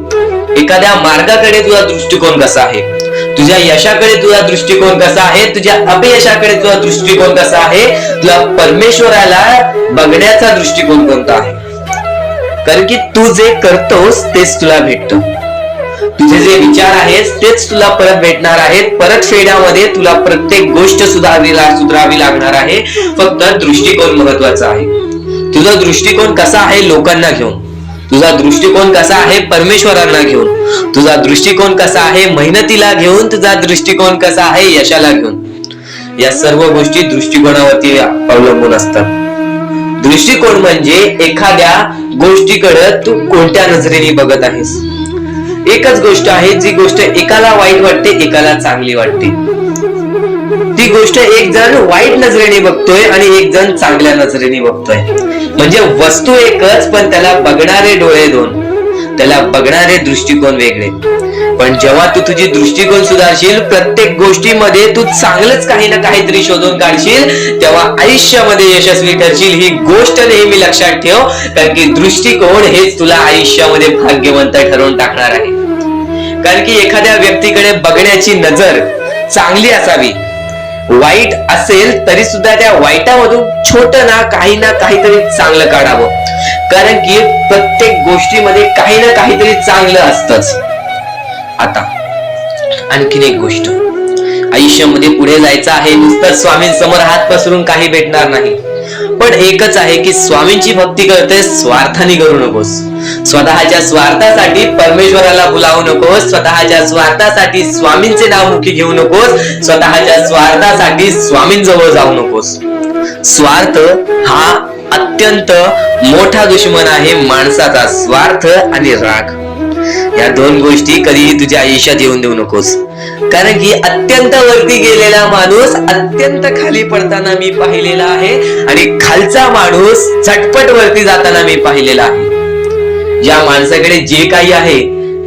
एखाद्या मार्गाकडे तुझा दृष्टिकोन कसा आहे, तुझ्या यशाकडे तुझा दृष्टिकोन कसा आहे, तुझ्या अपयशाकडे तुझा दृष्टिकोन कसा आहे, तुला परमेश्वराला बघण्याचा दृष्टिकोन कोणता आहे. कारण की तू जे करतोस तेच तुला भेटतं. तुझे जे विचार आहेत तेच तुला परत भेटणार आहेत. परत फेड्यामध्ये तुला प्रत्येक गोष्ट सुधारावी लागणार आहे. फक्त दृष्टिकोन महत्वाचा आहे. तुझा दृष्टिकोन कसा आहे लोकांना घेऊन, तुझा दृष्टिकोन कसा आहे परमेश्वरांना घेऊन, तुझा दृष्टिकोन कसा आहे मेहनतीला घेऊन, तुझा दृष्टिकोन कसा आहे यशाला घेऊन. या सर्व गोष्टी दृष्टिकोनावरती अवलंबून असतात. दृष्टिकोन म्हणजे एखाद्या गोष्टीकडे तू कोणत्या नजरेने बघत आहेस. एकच गोष्ट आहे, जी गोष्ट एकाला वाईट वाटते एकाला चांगली वाटते. ती गोष्ट एक जण वाईट नजरेने बघतोय आणि एक जण चांगल्या नजरेने बघतोय. म्हणजे वस्तू एकच पण त्याला बघणारे डोळे दोन, त्याला बघणारे दृष्टिकोन वेगळे. पण जेव्हा तू तुझी दृष्टिकोन सुधारशील, प्रत्येक गोष्टीमध्ये तू चांगलंच काही ना काहीतरी शोधून काढशील, तेव्हा आयुष्यामध्ये यशस्वी ठरशील. ही गोष्ट नेहमी लक्षात ठेव, कारण की दृष्टिकोन हेच तुला आयुष्यामध्ये भाग्यवंत ठरवून टाकणार आहे. कारण की एखाद्या व्यक्तीकडे बघण्याची नजर चांगली असावी. वाईट असेल तरी सुद्धा त्या वाईटामधून छोट ना काहीतरी चांगलं काढावं. कारण की प्रत्येक गोष्टीमध्ये काही ना काहीतरी चांगलं असतंच. आता आणखीन एक गोष्ट, आयुष्यामध्ये पुढे जायचं आहे, नुसतं स्वामींसमोर हात पसरून काही भेटणार नाही. पण एकच आहे की स्वामींची भक्ती करते स्वार्थाने करू नकोस. स्वतःच्या स्वार्थासाठी परमेश्वराला भुलावू नकोस. स्वतःच्या स्वार्थासाठी स्वामींचे नाव मुखी घेऊ नकोस. स्वतःच्या स्वार्थासाठी स्वामींजवळ जाऊ नकोस. स्वार्थ हा अत्यंत मोठा दुश्मन आहे माणसाचा. स्वार्थ आणि राग या दोन गोष्टी कधीही तुझ्या आयुष्यात येऊन देऊ नकोस. कारण की अत्यंत वरती गेलेला माणूस अत्यंत खाली पडताना मी पाहिलेला आहे आणि खालचा माणूस झटपट वरती जाताना मी पाहिलेला आहे. ज्या माणसाकडे जे काही आहे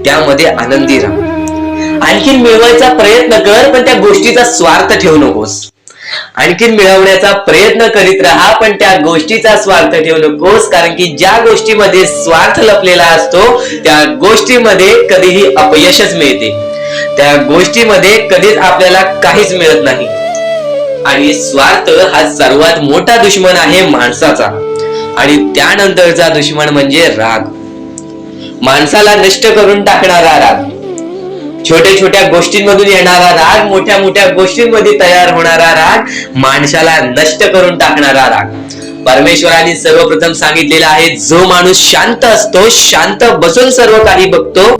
त्यामध्ये आनंदी राहा. आणखीन मिळवायचा प्रयत्न कर, पण त्या गोष्टीचा स्वार्थ ठेवू नकोस. आणखीन मिळवण्याचा प्रयत्न करीत राहा, पण त्या गोष्टीचा स्वार्थ ठेवू नकोस. कारण की ज्या गोष्टीमध्ये स्वार्थ लपलेला असतो त्या गोष्टीमध्ये कधीही अपयशच मिळते. त्या गोष्टीमध्ये कधीच आपल्याला काहीच मिळत नाही. आणि स्वार्थ हा सर्वात मोठा दुश्मन आहे माणसाचा. आणि त्यानंतरचा दुश्मन म्हणजे राग. माणसाला नष्ट करून टाकणारा राग, छोट्या छोट्या गोष्टींमधून येणारा राग, मोठ्या मोठ्या गोष्टींमध्ये तयार होणारा राग, माणसाला नष्ट करून टाकणारा राग. परमेश्वराने सर्वप्रथम सांगितलेला आहे, जो माणूस शांत असतो, शांत बसून सर्व काही बघतो.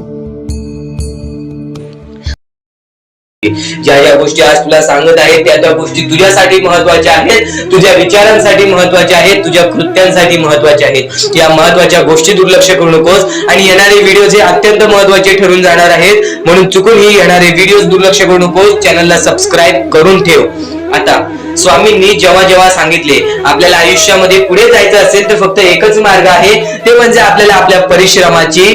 ज्या ज्या गोष्टी आज तुला सांगत आहेत त्या त्या गोष्टी तुझ्यासाठी महत्वाच्या आहेत, तुझ्या विचारांसाठी महत्वाच्या आहेत, तुझ्या कृत्यांसाठी महत्वाच्या आहेत. या महत्वाच्या गोष्टी दुर्लक्ष करू नकोस. आणि येणारे व्हिडिओ जे अत्यंत महत्वाचे ठरून जाणार आहेत, म्हणून चुकूनही येणारे व्हिडिओ दुर्लक्ष करू नकोस. चॅनलला सबस्क्राईब करून ठेव. आता स्वामींनी जेव्हा जेव्हा सांगितले आपल्याला आयुष्यामध्ये पुढे जायचं असेल तर फक्त एकच मार्ग आहे, ते म्हणजे आपल्याला आपल्या परिश्रमाची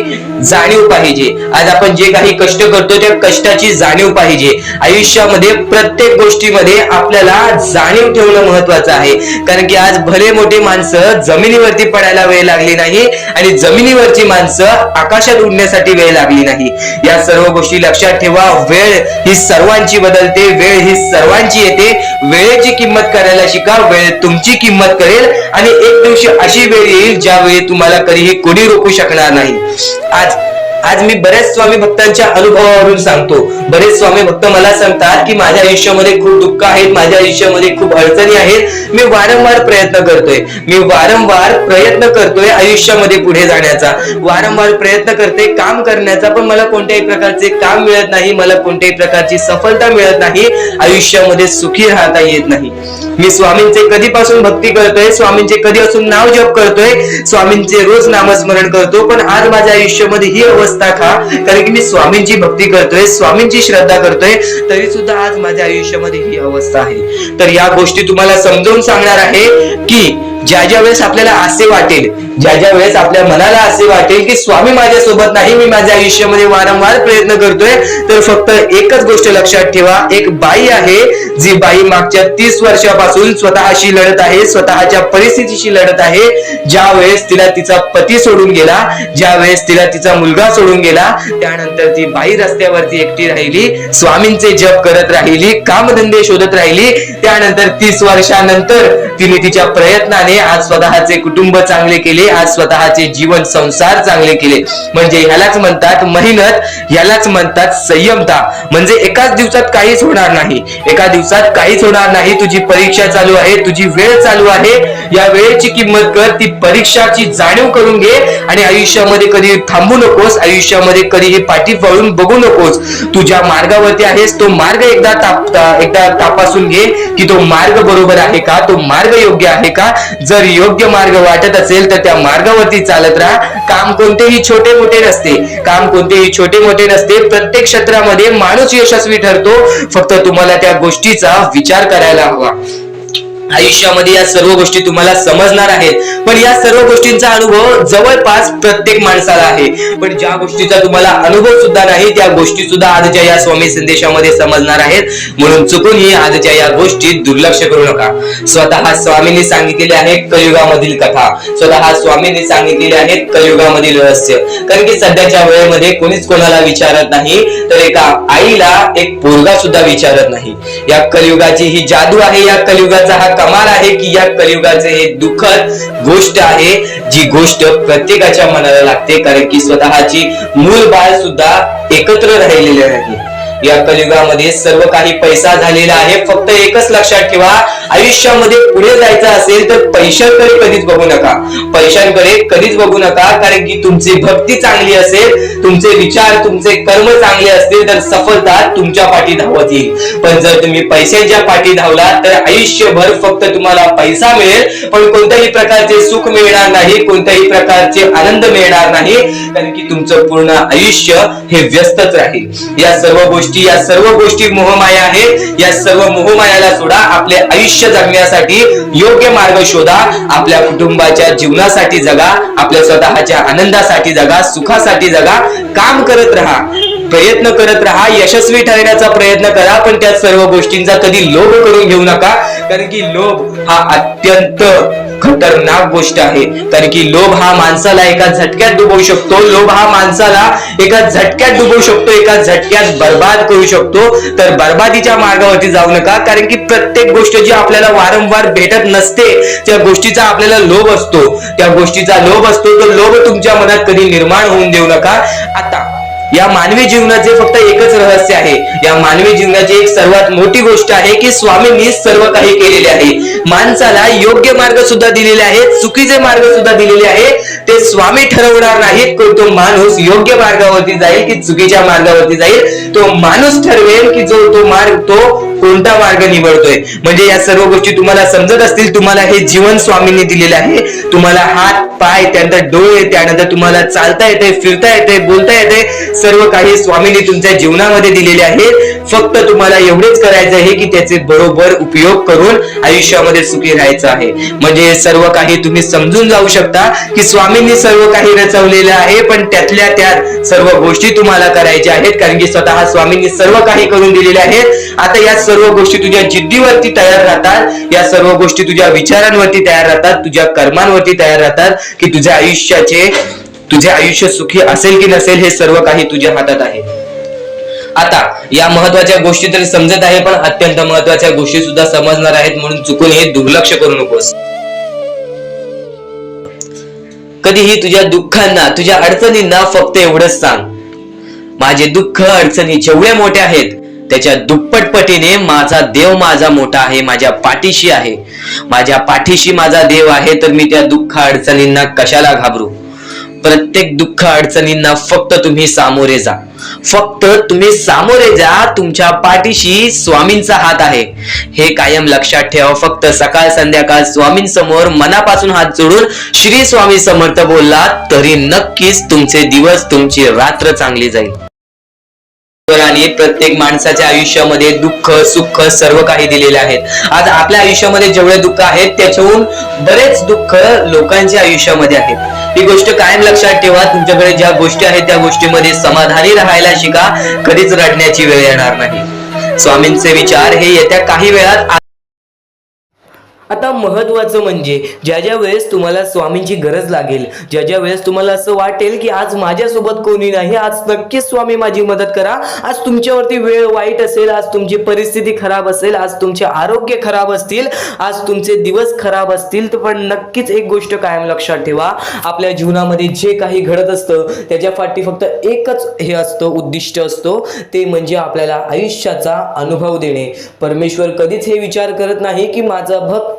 जाणीव पाहिजे. आज आपण जे काही कष्ट करतो त्या कष्टाची जाणीव पाहिजे. आयुष्यामध्ये प्रत्येक गोष्टीमध्ये आपल्याला जाणीव ठेवणं महत्वाचं आहे. कारण की आज भले मोठे माणसं जमिनीवरती पडायला वेळ लागली नाही आणि जमिनीवरची माणसं आकाशात उडण्यासाठी वेळ लागली नाही. या सर्व गोष्टी लक्षात ठेवा. वेळ ही सर्वांची बदलते, वेळ ही सर्वांची येते. वेळेची किंमत करायला शिका. वेळ तुमची किंमत करेल आणि एक दिवशी अशी वेळ येईल ज्यावेळी तुम्हाला कधीही कोणी रोखू शकणार नाही. आज मी बऱ्याच स्वामी भक्तांच्या अनुभवावरून सांगतो. बरेच स्वामी भक्त मला सांगतात की माझ्या आयुष्यामध्ये खूप दुःख आहेत, माझ्या आयुष्यामध्ये खूप अडचणी आहेत. मी वारंवार प्रयत्न करतोय आयुष्यामध्ये पुढे जाण्याचा, वारंवार प्रयत्न करते काम करण्याचा, पण मला कोणत्याही प्रकारचे काम मिळत नाही, मला कोणत्याही प्रकारची सफलता मिळत नाही, आयुष्यामध्ये सुखी राहता येत नाही. मी स्वामींचे कधीपासून भक्ती करतोय, स्वामींचे कधीपासून नाव जप करतोय, स्वामींचे रोज नामस्मरण करतो, पण आज माझ्या आयुष्यामध्ये ही अवस्था का? कारण की मी स्वामींची भक्ती करतोय, स्वामींची श्रद्धा करतोय, तरी सुद्धा आज माझ्या आयुष्यामध्ये ही अवस्था आहे. तर या गोष्टी तुम्हाला समजावून सांगणार आहे की ज्या वेळेस आपल्याला असे वाटेल, ज्या वेळेस आपल्या मनाला असे वाटेल की स्वामी माझ्या सोबत नाही, मी माझ्या आयुष्यामध्ये वारंवार प्रयत्न करतोय, तर फक्त एकच गोष्ट लक्षात ठेवा. एक बाई आहे, जी बाई मागच्या 30 वर्षापासून स्वतःशी लढत आहे, स्वतःच्या परिस्थितीशी लढत आहे. ज्या वेळेस तिला तिचा पती सोडून गेला, ज्या वेळेस तिला तिचा मुलगा सोडून गेला, त्यानंतर ती बाई रस्त्यावरती एकटी राहिली, स्वामींचे जप करत राहिली, कामधंदे शोधत राहिली. त्यानंतर 30 वर्षानंतर तिने तिच्या प्रयत्नाने आज स्वतःचे कुटुंब चांगले केले, आज स्वतःचे जीवन संसार चांगले केले. म्हणजे ह्यालाच म्हणतात मेहनत, ह्यालाच म्हणतात संयमता. म्हणजे एकाच दिवसात काहीच होणार नाही, एका दिवसात काहीच होणार नाही. तुझी परीक्षा चालू आहे, तुझी वेळ चालू आहे, या वेळेची किंमत कर, ती परीक्षाची जाणीव करून घे आणि आयुष्यामध्ये कधी थांबू नकोस, आयुष्यामध्ये कधीही पाठी वळून बघू नकोस. तू ज्या मार्गावरती आहेस तो मार्ग एकदा तपासून घे की तो मार्ग बरोबर आहे का, तो मार्ग योग्य आहे का. जर योग्य मार्ग वाटत असेल तर त्या मार्गावरती चालत राहा. काम कोणतेही छोटे मोठे नसते, काम कोणतेही छोटे मोठे नसते. प्रत्येक क्षेत्रामध्ये माणूस यशस्वी ठरतो, फक्त तुम्हाला त्या गोष्टीचा विचार करायला हवा. आयुष्यामध्ये या सर्व गोष्टी तुम्हाला समजणार आहेत, पण या सर्व गोष्टींचा अनुभव जवळपास प्रत्येक माणसाला आहे. पण ज्या गोष्टीचा तुम्हाला अनुभव सुद्धा नाही त्या गोष्टी सुद्धा आजच्या या स्वामी संदेशामध्ये समजणार आहेत. म्हणून चुकूनही आजच्या या गोष्टीत दुर्लक्ष करू नका. स्वतः स्वामींनी सांगितलेले आहे कलियुगामधील कथा, स्वतः स्वामींनी सांगितलेले आहेत कलियुगामधील रहस्य. कारण की सध्याच्या वेळेमध्ये कोणीच कोणाला विचारत नाही, तर एका आईला एक पोरगा सुद्धा विचारत नाही. या कलियुगाची ही जादू आहे, या कलियुगाचा हा कमाल आहे की या कलियुगाचे हे दुःखद गोष्ट आहे, जी गोष्ट प्रत्येकाच्या मनाला लागते. कारण की स्वतःची मूल बाळ सुद्धा एकत्र राहिलेले नाही. या कलियुगामध्ये सर्व काही पैसा झालेला आहे. फक्त एकच लक्षात ठेवा, आयुष्यामध्ये पुढे जायचं असेल तर पैशांकडे कधीच बघू नका, पैशांकडे कधीच बघू नका. कारण की तुमची भक्ती चांगली असेल, तुमचे विचार, तुमचे कर्म चांगले असतील तर सफलता तुमच्या पाठी धावत येईल. पण जर तुम्ही पैशांच्या पाठी धावलात तर आयुष्यभर फक्त तुम्हाला पैसा मिळेल, पण कोणत्याही प्रकारचे सुख मिळणार नाही, कोणत्याही प्रकारचे आनंद मिळणार नाही. कारण की तुमचं पूर्ण आयुष्य हे व्यस्तच राहील. या सर्व गोष्टी मोहमाया आहेत. या सर्व मोहमायाला सोडा, आपले आयुष्य जगण्यासाठी योग्य मार्ग शोधा, आपल्या कुटुंबाच्या जीवनासाठी जगा, आपल्या स्वतःच्या आनंदासाठी जगा, सुखासाठी जगा. काम करत राहा, प्रयत्न करत राहा, यशस्वी ठरण्याचा प्रयत्न करा, पण त्या सर्व गोष्टींचा कधी लोभ करून घेऊ नका. कारण की लोभ हा अत्यंत खतरनाक गोष्ट आहे. कारण की लोभ हा माणसाला एका झटक्यात डुबवू शकतो, लोभ हा माणसाला एका झटक्यात डुबवू शकतो, एका झटक्यात बर्बाद करू शकतो. तर बर्बादीच्या मार्गावरती जाऊ नका. कारण की प्रत्येक गोष्ट जी आपल्याला वारंवार भेटत नसते त्या गोष्टीचा आपल्याला लोभ असतो, त्या गोष्टीचा लोभ असतो. तो लोभ तुमच्या मनात कधी निर्माण होऊन देऊ नका. आता या मानवी जीवनाचे फक्त एकच रहस्य आहे, या मानवी जीवनाची एक सर्वात मोठी गोष्ट आहे की स्वामींनी सर्व काही केलेले आहे. माणसाला योग्य मार्ग सुद्धा दिलेले आहेत, चुकीचे मार्ग सुद्धा दिलेले आहेत. ते स्वामी ठरवणार नाहीत की तो माणूस योग्य मार्गावरती जाईल की चुकीच्या मार्गावरती जाईल. तो माणूस ठरवेल की तो कोणता मार्ग निवडतोय. म्हणजे या सर्व गोष्टी तुम्हाला समजत असतील. तुम्हाला हे जीवन स्वामींनी दिलेले आहे. तुम्हाला हात, पाय, त्यानंतर डोळे, त्यानंतर तुम्हाला चालता येते, फिरता येते, बोलता येते. सर्व काही स्वामींनी तुमच्या जीवनामध्ये दिलेले आहे. फक्त तुम्हाला एवढेच करायचं आहे की त्याचे बरोबर उपयोग करून आयुष्यामध्ये सुखी राहायचं आहे. म्हणजे सर्व काही तुम्ही समजून जाऊ शकता की स्वामींनी सर्व काही रचवलेलं आहे, पण त्यातल्या त्यात सर्व गोष्टी तुम्हाला करायच्या आहेत, कारण की स्वतः स्वामींनी सर्व काही करून दिलेले आहेत. आता या सर्व गोष्टी तुझ्या जिद्दीवरती तयार राहतात, या सर्व गोष्टी तुझ्या विचारांवरती तयार राहतात, तुझ्या कर्मांवरती तयार राहतात की तुझे आयुष्य सुखी असेल की नसेल हे सर्व काही तुझ्या हातात आहे. आता या महत्वाच्या गोष्टी तरी समजत आहे, पण अत्यंत महत्वाच्या गोष्टी सुद्धा समजणार आहेत, म्हणून चुकून हे दुर्लक्ष करू नकोस. कधीही तुझ्या दुःखांना, तुझ्या अडचणींना फक्त एवढंच सांग, माझे दुःख अडचणी जेवढे मोठे आहेत त्याच्या दुप्पटपटीने माझा देव माझा मोठा आहे, माझ्या पाठीशी आहे. माझ्या पाठीशी माझा देव आहे, तर मी त्या दुःख अडचणींना कशाला घाबरू. प्रत्येक दुःख अडचणींना फक्त तुम्ही सामोरे जा, फक्त तुम्ही सामोरे जा. तुमच्या पाठीशी स्वामींचा हात आहे, हे कायम लक्षात ठेवा. फक्त सकाळ संध्याकाळ स्वामींसमोर मनापासून हात जोडून श्री स्वामी समर्थ बोलला तरी नक्कीच तुमचे दिवस, तुमची रात्र चांगली जाईल. आणि प्रत्येक माणसाच्या आयुष्यामध्ये दुःख सुख सर्व काही दिलेले आहेत. आज आपल्या आयुष्यामध्ये जेवढे दुःख आहेत त्याच्याहून बरेच दुःख लोकांच्या आयुष्यामध्ये आहेत. ही गोष्ट कायम लक्षात ठेवा. तुमच्याकडे ज्या गोष्टी आहेत त्या गोष्टीमध्ये समाधानी राहायला शिका, कधीच रडण्याची वेळ येणार नाही. स्वामींचे विचार हे येत्या काही वेळात. आता महत्वाचं म्हणजे ज्या ज्या वेळेस तुम्हाला स्वामींची गरज लागेल, ज्या ज्या वेळेस तुम्हाला असं वाटेल की आज माझ्यासोबत कोणी नाही, आज नक्कीच स्वामी माझी मदत करा, आज तुमच्यावरती वेळ वाईट असेल, आज तुमची परिस्थिती खराब असेल, आज तुमचे आरोग्य खराब असतील, आज तुमचे दिवस खराब असतील, तर पण नक्कीच एक गोष्ट कायम लक्षात ठेवा, आपल्या जीवनामध्ये जे काही घडत असतं त्याच्या पाठी फक्त एकच हे असतं, उद्दिष्ट असतो, ते म्हणजे आपल्याला आयुष्याचा अनुभव देणे. परमेश्वर कधीच हे विचार करत नाही की माझा भक्त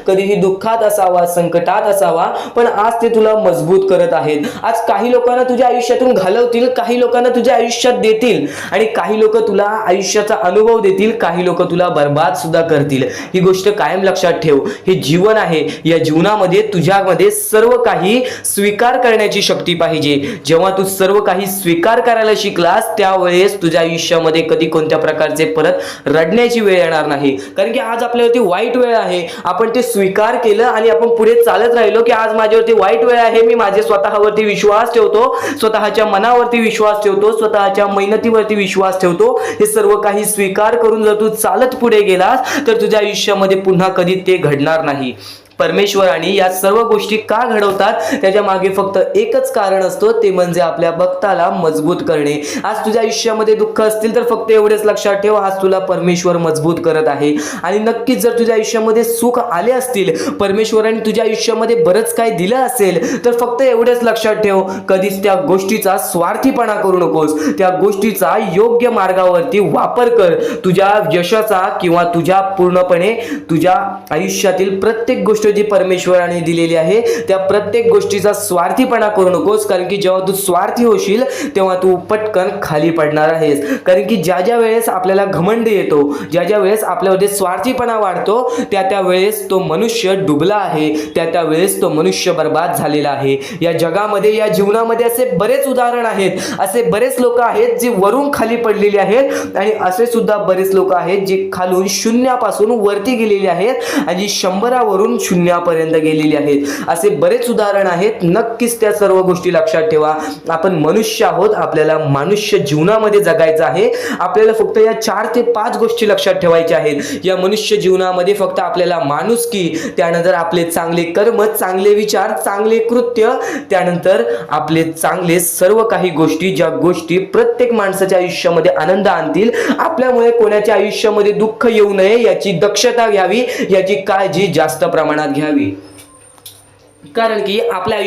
कधीही दुःखात असावा, संकटात असावा, पण आज ते तुला मजबूत करत आहेत. आज काही लोकांना तुझ्या आयुष्यातून घालवतील, काही लोकांना तुझ्या आयुष्यात देतील, आणि काही लोक तुला आयुष्याचा अनुभव देतील, काही लोक तुला बर्बाद सुद्धा करतील. ही गोष्ट कायम लक्षात ठेव. हे जीवन आहे, या जीवनामध्ये तुझ्यामध्ये सर्व काही स्वीकार करण्याची शक्ती पाहिजे. जेव्हा तू सर्व काही स्वीकार करायला शिकलास त्यावेळेस तुझ्या आयुष्यामध्ये कधी कोणत्या प्रकारचे परत रडण्याची वेळ येणार नाही. कारण की आज आपल्यावरती वाईट वेळ आहे, आपण ते स्वीकार केलं आणि आपण पुढे चालत राहिलो की आज माझ्यावरती वाईट वेळ आहे, मी माझे स्वतःवरती विश्वास ठेवतो, स्वतःच्या मनावरती विश्वास ठेवतो, स्वतःच्या मेहनतीवरती विश्वास ठेवतो. हे सर्व काही स्वीकार करून जर तू चालत पुढे गेलास तर तुझ्या आयुष्यामध्ये पुन्हा कधी ते घडणार नाही. परमेश्वराने या सर्व गोष्टी का घडवतात त्याच्या मागे फक्त एकच कारण असतो, ते म्हणजे आपल्या भक्ताला मजबूत करणे. आज तुझ्या आयुष्यामध्ये दुःख असतील तर फक्त एवढेच लक्षात ठेव, आज तुला परमेश्वर मजबूत करत आहे. आणि नक्कीच जर तुझ्या आयुष्यामध्ये सुख आले असतील, परमेश्वराने तुझ्या आयुष्यामध्ये बरंच काय दिलं असेल, तर फक्त एवढेच लक्षात ठेव, कधीच त्या गोष्टीचा स्वार्थीपणा करू नकोस. त्या गोष्टीचा योग्य मार्गावरती वापर कर. तुझ्या यशाचा किंवा तुझ्या पूर्णपणे तुझ्या आयुष्यातील प्रत्येक गोष्ट जी परमेश्वराने दिलेली आहे त्या प्रत्येक गोष्टीचा स्वार्थीपणा करू नकोस. कारण की जेव्हा तू स्वार्थी होशील तेव्हा तू पटकन खाली पडणार आहेस. कारण की ज्या ज्या वेळेस आपल्याला घमंड येतो, ज्या ज्या वेळेस आपल्यामध्ये स्वार्थीपणा वाढतो, त्या वेळेस तो मनुष्य डुबला आहे, त्या वेळेस तो मनुष्य बर्बाद झालेला आहे. या जगामध्ये, या जीवनामध्ये असे बरेच उदाहरण आहेत, असे बरेच लोक आहेत जे वरून खाली पडलेले आहेत, आणि असे सुद्धा बरेच लोक आहेत जे खालून शून्यापासून वरती गेलेले आहेत आणि 100 वरून शून्यापर्यंत गेलेली आहेत. असे बरेच उदाहरण आहेत. नक्कीच त्या सर्व गोष्टी लक्षात ठेवा. आपण मनुष्य आहोत, आपल्याला मनुष्य जीवनामध्ये जगायचं आहे. आपल्याला फक्त या 4 ते 5 गोष्टी लक्षात ठेवायच्या आहेत. या मनुष्य जीवनामध्ये फक्त आपल्याला माणुसकी, त्यानंतर आपले चांगले कर्म, चांगले विचार, चांगले कृत्य, त्यानंतर आपले चांगले सर्व काही गोष्टी, ज्या गोष्टी प्रत्येक माणसाच्या आयुष्यामध्ये आनंद आणतील, आपल्यामुळे कोणाच्या आयुष्यामध्ये दुःख येऊ नये याची दक्षता घ्यावी, याची काळजी जास्त प्रमाणात घ्यावी. कारण की आपल्या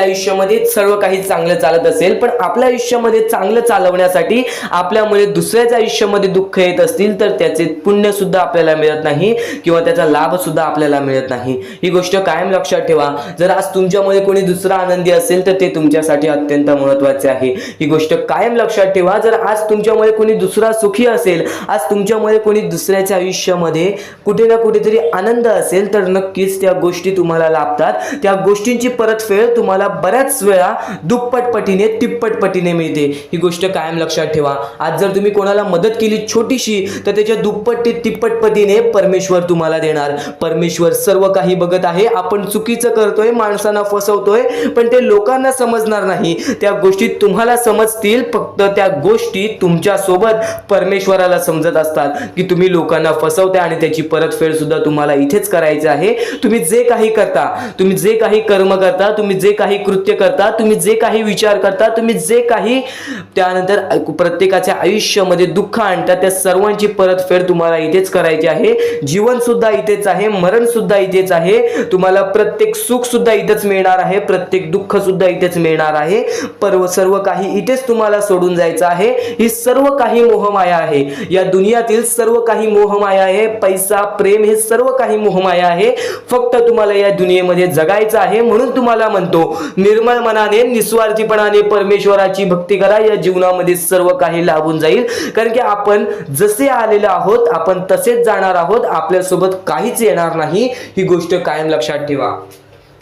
आयुष्यामध्ये सर्व काही चांगलं चालत असेल, पण आपल्या आयुष्यामध्ये चांगलं चालवण्यासाठी आपल्यामुळे दुसऱ्याच्या आयुष्यामध्ये दुःख येत असतील तर त्याचे पुण्य सुद्धा आपल्याला मिळत नाही किंवा त्याचा लाभ सुद्धा आपल्याला मिळत नाही. ही गोष्ट कायम लक्षात ठेवा. जर आज तुमच्यामुळे कोणी दुसरा आनंदी असेल तर ते तुमच्यासाठी अत्यंत महत्त्वाचे आहे. ही गोष्ट कायम लक्षात ठेवा. जर आज तुमच्यामुळे कोणी दुसरा सुखी असेल, आज तुमच्यामुळे कोणी दुसऱ्याच्या आयुष्यामध्ये कुठे ना कुठेतरी आनंद असेल, तर नक्कीच त्या गोष्टी तुम्हाला लाभतात. असतात त्या गोष्टींची परतफेड तुम्हाला बऱ्याच वेळा दुप्पट पटीने तिप्पट पटीने मिळते। ही गोष्ट कायम लक्षात ठेवा। आज जर तुम्ही कोणाला मदत केली छोटीशी तर त्याच्या दुप्पट ते तिप्पट पटीने परमेश्वर तुम्हाला देणार। परमेश्वर सर्व काही बघत आहे। आपण चुकीचं करतोय, माणसांना फसवतोय, पण ते लोकांना समजणार नाही। त्या गोष्टी तुम्हाला समजतील, फक्त त्या गोष्टी तुमच्या सोबत परमेश्वराला समजत असतात की तुम्ही लोकांना फसवताय आणि त्याची परतफेड सुद्धा तुम्हाला इथेच करायची आहे। तुम्ही जे काही करता, तुम्ही जे काही कर्म करता, तुम्ही जे काही कृत्य करता, तुम्ही जे काही विचार करता, तुम्ही जे काही त्यानंतर प्रत्येकाच्या आयुष्यामध्ये दुःख आणता, त्या सर्वांची परतफेड तुम्हाला इथेच करायची आहे। जीवन सुद्धा इथेच आहे, मरण सुद्धा इथेच आहे, तुम्हाला प्रत्येक सुख सुद्धा इथेच मिळणार आहे, प्रत्येक दुःख सुद्धा इथेच मिळणार आहे। सर्व काही इथेच तुम्हाला सोडून जायचं आहे। ही सर्व काही मोहमाया आहे। या दुनियातील सर्व काही मोहमाया आहे। पैसा, प्रेम हे सर्व काही मोहमाया आहे। फक्त तुम्हाला या दुनियेमध्ये जगायचं आहे। म्हणून तुम्हाला म्हणतो, निर्मळ मनाने निस्वार्थीपणाने परमेश्वराची भक्ती करा, या जीवनामध्ये सर्व काही लाभून जाईल। कारण की आपण जसे आलेलो आहोत आपण तसेच जाणार आहोत, आपल्यासोबत काहीच येणार नाही। ही गोष्ट कायम लक्षात ठेवा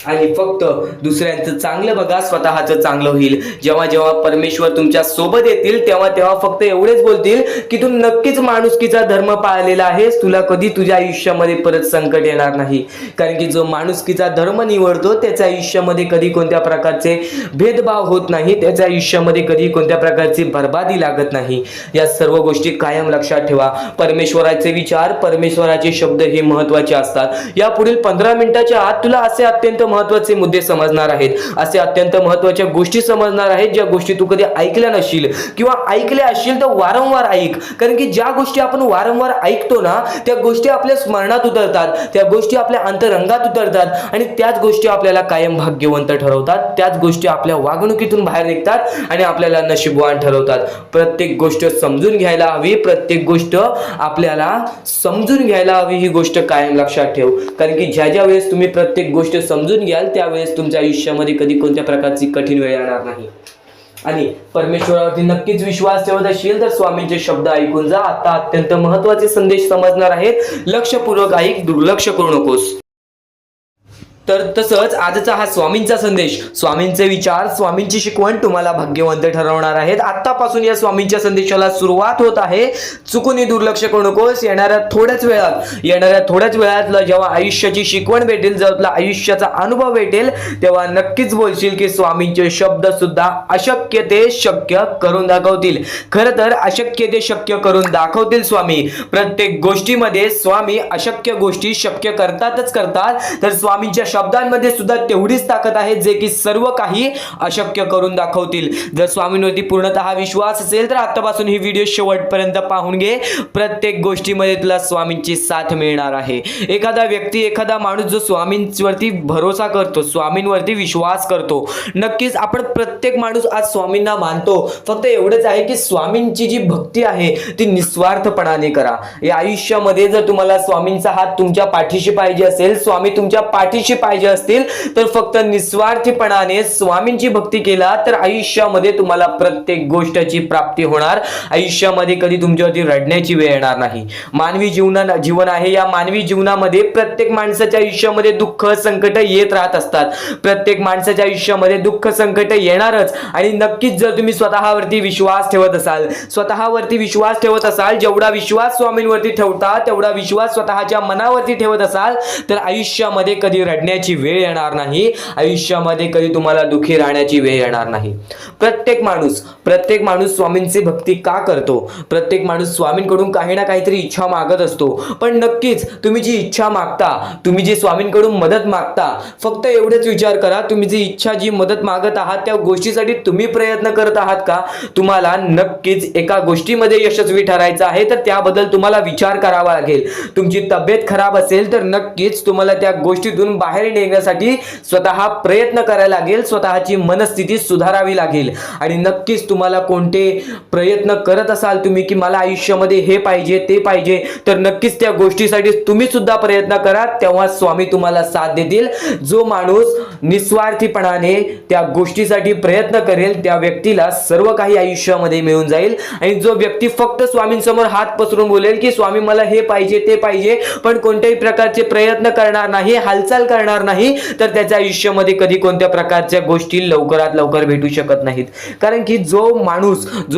आणि फक्त दुसऱ्यांचं चांगलं बघा, स्वतःचं चांगलं होईल। जेव्हा जेव्हा परमेश्वर तुमच्या सोबत येतील तेव्हा तेव्हा फक्त एवढेच बोलतील की तू नक्कीच माणुसकीचा धर्म पाळलेला आहेस, तुला कधी तुझ्या आयुष्यामध्ये परत संकट येणार नाही। कारण की जो माणुसकीचा धर्म निवडतो त्याच्या आयुष्यामध्ये कधी कोणत्या प्रकारचे भेदभाव होत नाही, त्याच्या आयुष्यामध्ये कधी कोणत्या प्रकारची बर्बादी लागत नाही। या सर्व गोष्टी कायम लक्षात ठेवा। परमेश्वराचे विचार, परमेश्वराचे शब्द हे महत्त्वाचे असतात। या पुढील 15 मिनिटाच्या आत तुला असे अत्यंत महत्त्वाचे मुद्दे समजणार आहेत, असे अत्यंत महत्त्वाच्या गोष्टी समजणार आहेत ज्या गोष्टी तू कधी ऐकल्या नसशील किंवा ऐकल्या असशील तर वारंवार ऐक। कारण की ज्या गोष्टी आपण वारंवार ऐकतो ना त्या गोष्टी आपल्या स्मरणात उतरतात, त्या गोष्टी आपल्या अंतरंगात उतरतात आणि त्याच गोष्टी आपल्याला कायम भाग्यवंत ठरवतात, त्याच गोष्टी आपल्या वागणुकीतून बाहेर निघतात आणि आपल्याला नशीबवान ठरवतात। प्रत्येक गोष्ट समजून घ्यायला हवी, प्रत्येक गोष्ट आपल्याला समजून घ्यायला हवी, ही गोष्ट कायम लक्षात ठेव। कारण की ज्या ज्या वेळेस तुम्ही प्रत्येक गोष्ट समजून घ्याल त्यावेळेस तुमच्या आयुष्यामध्ये कधी कोणत्या प्रकारची कठीण वेळ येणार नाही। आणि परमेश्वरावरती नक्कीच विश्वास ठेवत असेल तर स्वामींचे शब्द ऐकून जा। आता अत्यंत महत्त्वाचे संदेश समजणार आहेत, लक्षपूर्वक ऐक, दुर्लक्ष करू नकोस। तर तसंच आजचा हा स्वामींचा संदेश, स्वामींचे विचार, स्वामींची शिकवण तुम्हाला भाग्यवंत ठरवणार आहेत। आतापासून या स्वामींच्या संदेशाला सुरुवात होत आहे, चुकूनही दुर्लक्ष करू नकोस। येणाऱ्या थोड्याच वेळात जेव्हा आयुष्याची शिकवण भेटेल, जेव्हा तुला आयुष्याचा अनुभव भेटेल तेव्हा नक्कीच बोलशील की स्वामींचे शब्द सुद्धा अशक्य ते शक्य करून दाखवतील। खरं तर अशक्य ते शक्य करून दाखवतील स्वामी। प्रत्येक गोष्टीमध्ये स्वामी अशक्य गोष्टी शक्य करतातच करतात, तर स्वामींच्या शब्दांमध्ये सुद्धा तेवढीच ताकद आहे जे की सर्व काही अशक्य करून दाखवतील। जर स्वामींवरती पूर्णतः विश्वास असेल तर आतापासून ही व्हिडिओ शेवटपर्यंत पाहून घे। प्रत्येक गोष्टीमध्ये तुला स्वामींची साथ मिळणार आहे। एखादा व्यक्ती, एखादा माणूस जो स्वामींवरती भरोसा करतो, स्वामींवरती विश्वास करतो, नक्कीच आपण प्रत्येक माणूस आज स्वामींना मानतो। फक्त एवढंच आहे की स्वामींची जी भक्ती आहे ती निस्वार्थपणाने करा। या आयुष्यामध्ये जर तुम्हाला स्वामींचा हात तुमच्या पाठीशी पाहिजे असेल, स्वामी तुमच्या पाठीशी पाहिजे असतील तर फक्त निस्वार्थीपणाने स्वामींची भक्ती केला तर आयुष्यामध्ये तुम्हाला प्रत्येक गोष्टीची प्राप्ती होणार। आयुष्यामध्ये कधी तुमच्यावरती रडण्याची वेळ येणार नाही। मानवी जीवन आहे, या मानवी जीवनामध्ये प्रत्येक माणसाच्या आयुष्यामध्ये दुःख संकट येत राहत असतात। प्रत्येक माणसाच्या आयुष्यामध्ये दुःख संकट येणारच आणि नक्कीच जर तुम्ही स्वतःवरती विश्वास ठेवत असाल, जेवढा विश्वास स्वामींवरती ठेवता तेवढा विश्वास स्वतःच्या मनावरती ठेवत असाल तर आयुष्यामध्ये कधी रडण्याची वेळ येणार नाही, आयुष्यामध्ये कधी तुम्हाला दुःखी राहण्याची वेळ येणार नाही। प्रत्येक माणूस स्वामींची भक्ती का करतो? प्रत्येक माणूस स्वामींकडून काही ना काहीतरी इच्छा मागत असतो। पण नक्कीच तुम्ही जी इच्छा मागता, तुम्ही जी स्वामींकडून मदत मागता, फक्त एवढेच विचार करा, तुम्ही जी इच्छा, जी मदत मागत आहात त्या गोष्टीसाठी तुम्ही प्रयत्न करत आहात का? तुम्हाला नक्कीच एका गोष्टीमध्ये यशस्वी ठरायचं आहे तर त्याबद्दल तुम्हाला विचार करावा लागेल। तुमची तब्येत खराब असेल तर नक्कीच तुम्हाला त्या गोष्टीतून बाहेर निघण्यासाठी स्वतः प्रयत्न करायला लागेल, स्वतःची मनस्थिती सुधारावी लागेल। आणि नक्कीच तुम्हाला कोणते प्रयत्न करत असाल तुम्ही की मला आयुष्यामध्ये हे पाहिजे ते पाहिजे, तर नक्कीच त्या गोष्टीसाठी तुम्ही सुद्धा प्रयत्न करा, तेव्हा स्वामी तुम्हाला साथ देतील। जो माणूस निस्वार्थीपणाने त्या गोष्टीसाठी प्रयत्न करेल त्या व्यक्तीला सर्व काही आयुष्यामध्ये मिळून जाईल। आणि जो व्यक्ती फक्त स्वामींसमोर हात पसरून बोलेल की स्वामी मला हे पाहिजे ते पाहिजे, पण कोणत्याही प्रकारचे प्रयत्न करणार नाही, हालचाल करणार राहणार नाही तर त्याच्या आयुष्यामध्ये कधी कोणत्या प्रकारच्या गोष्टी लवकरात लवकर भेटू शकत नाहीत. कारण की जो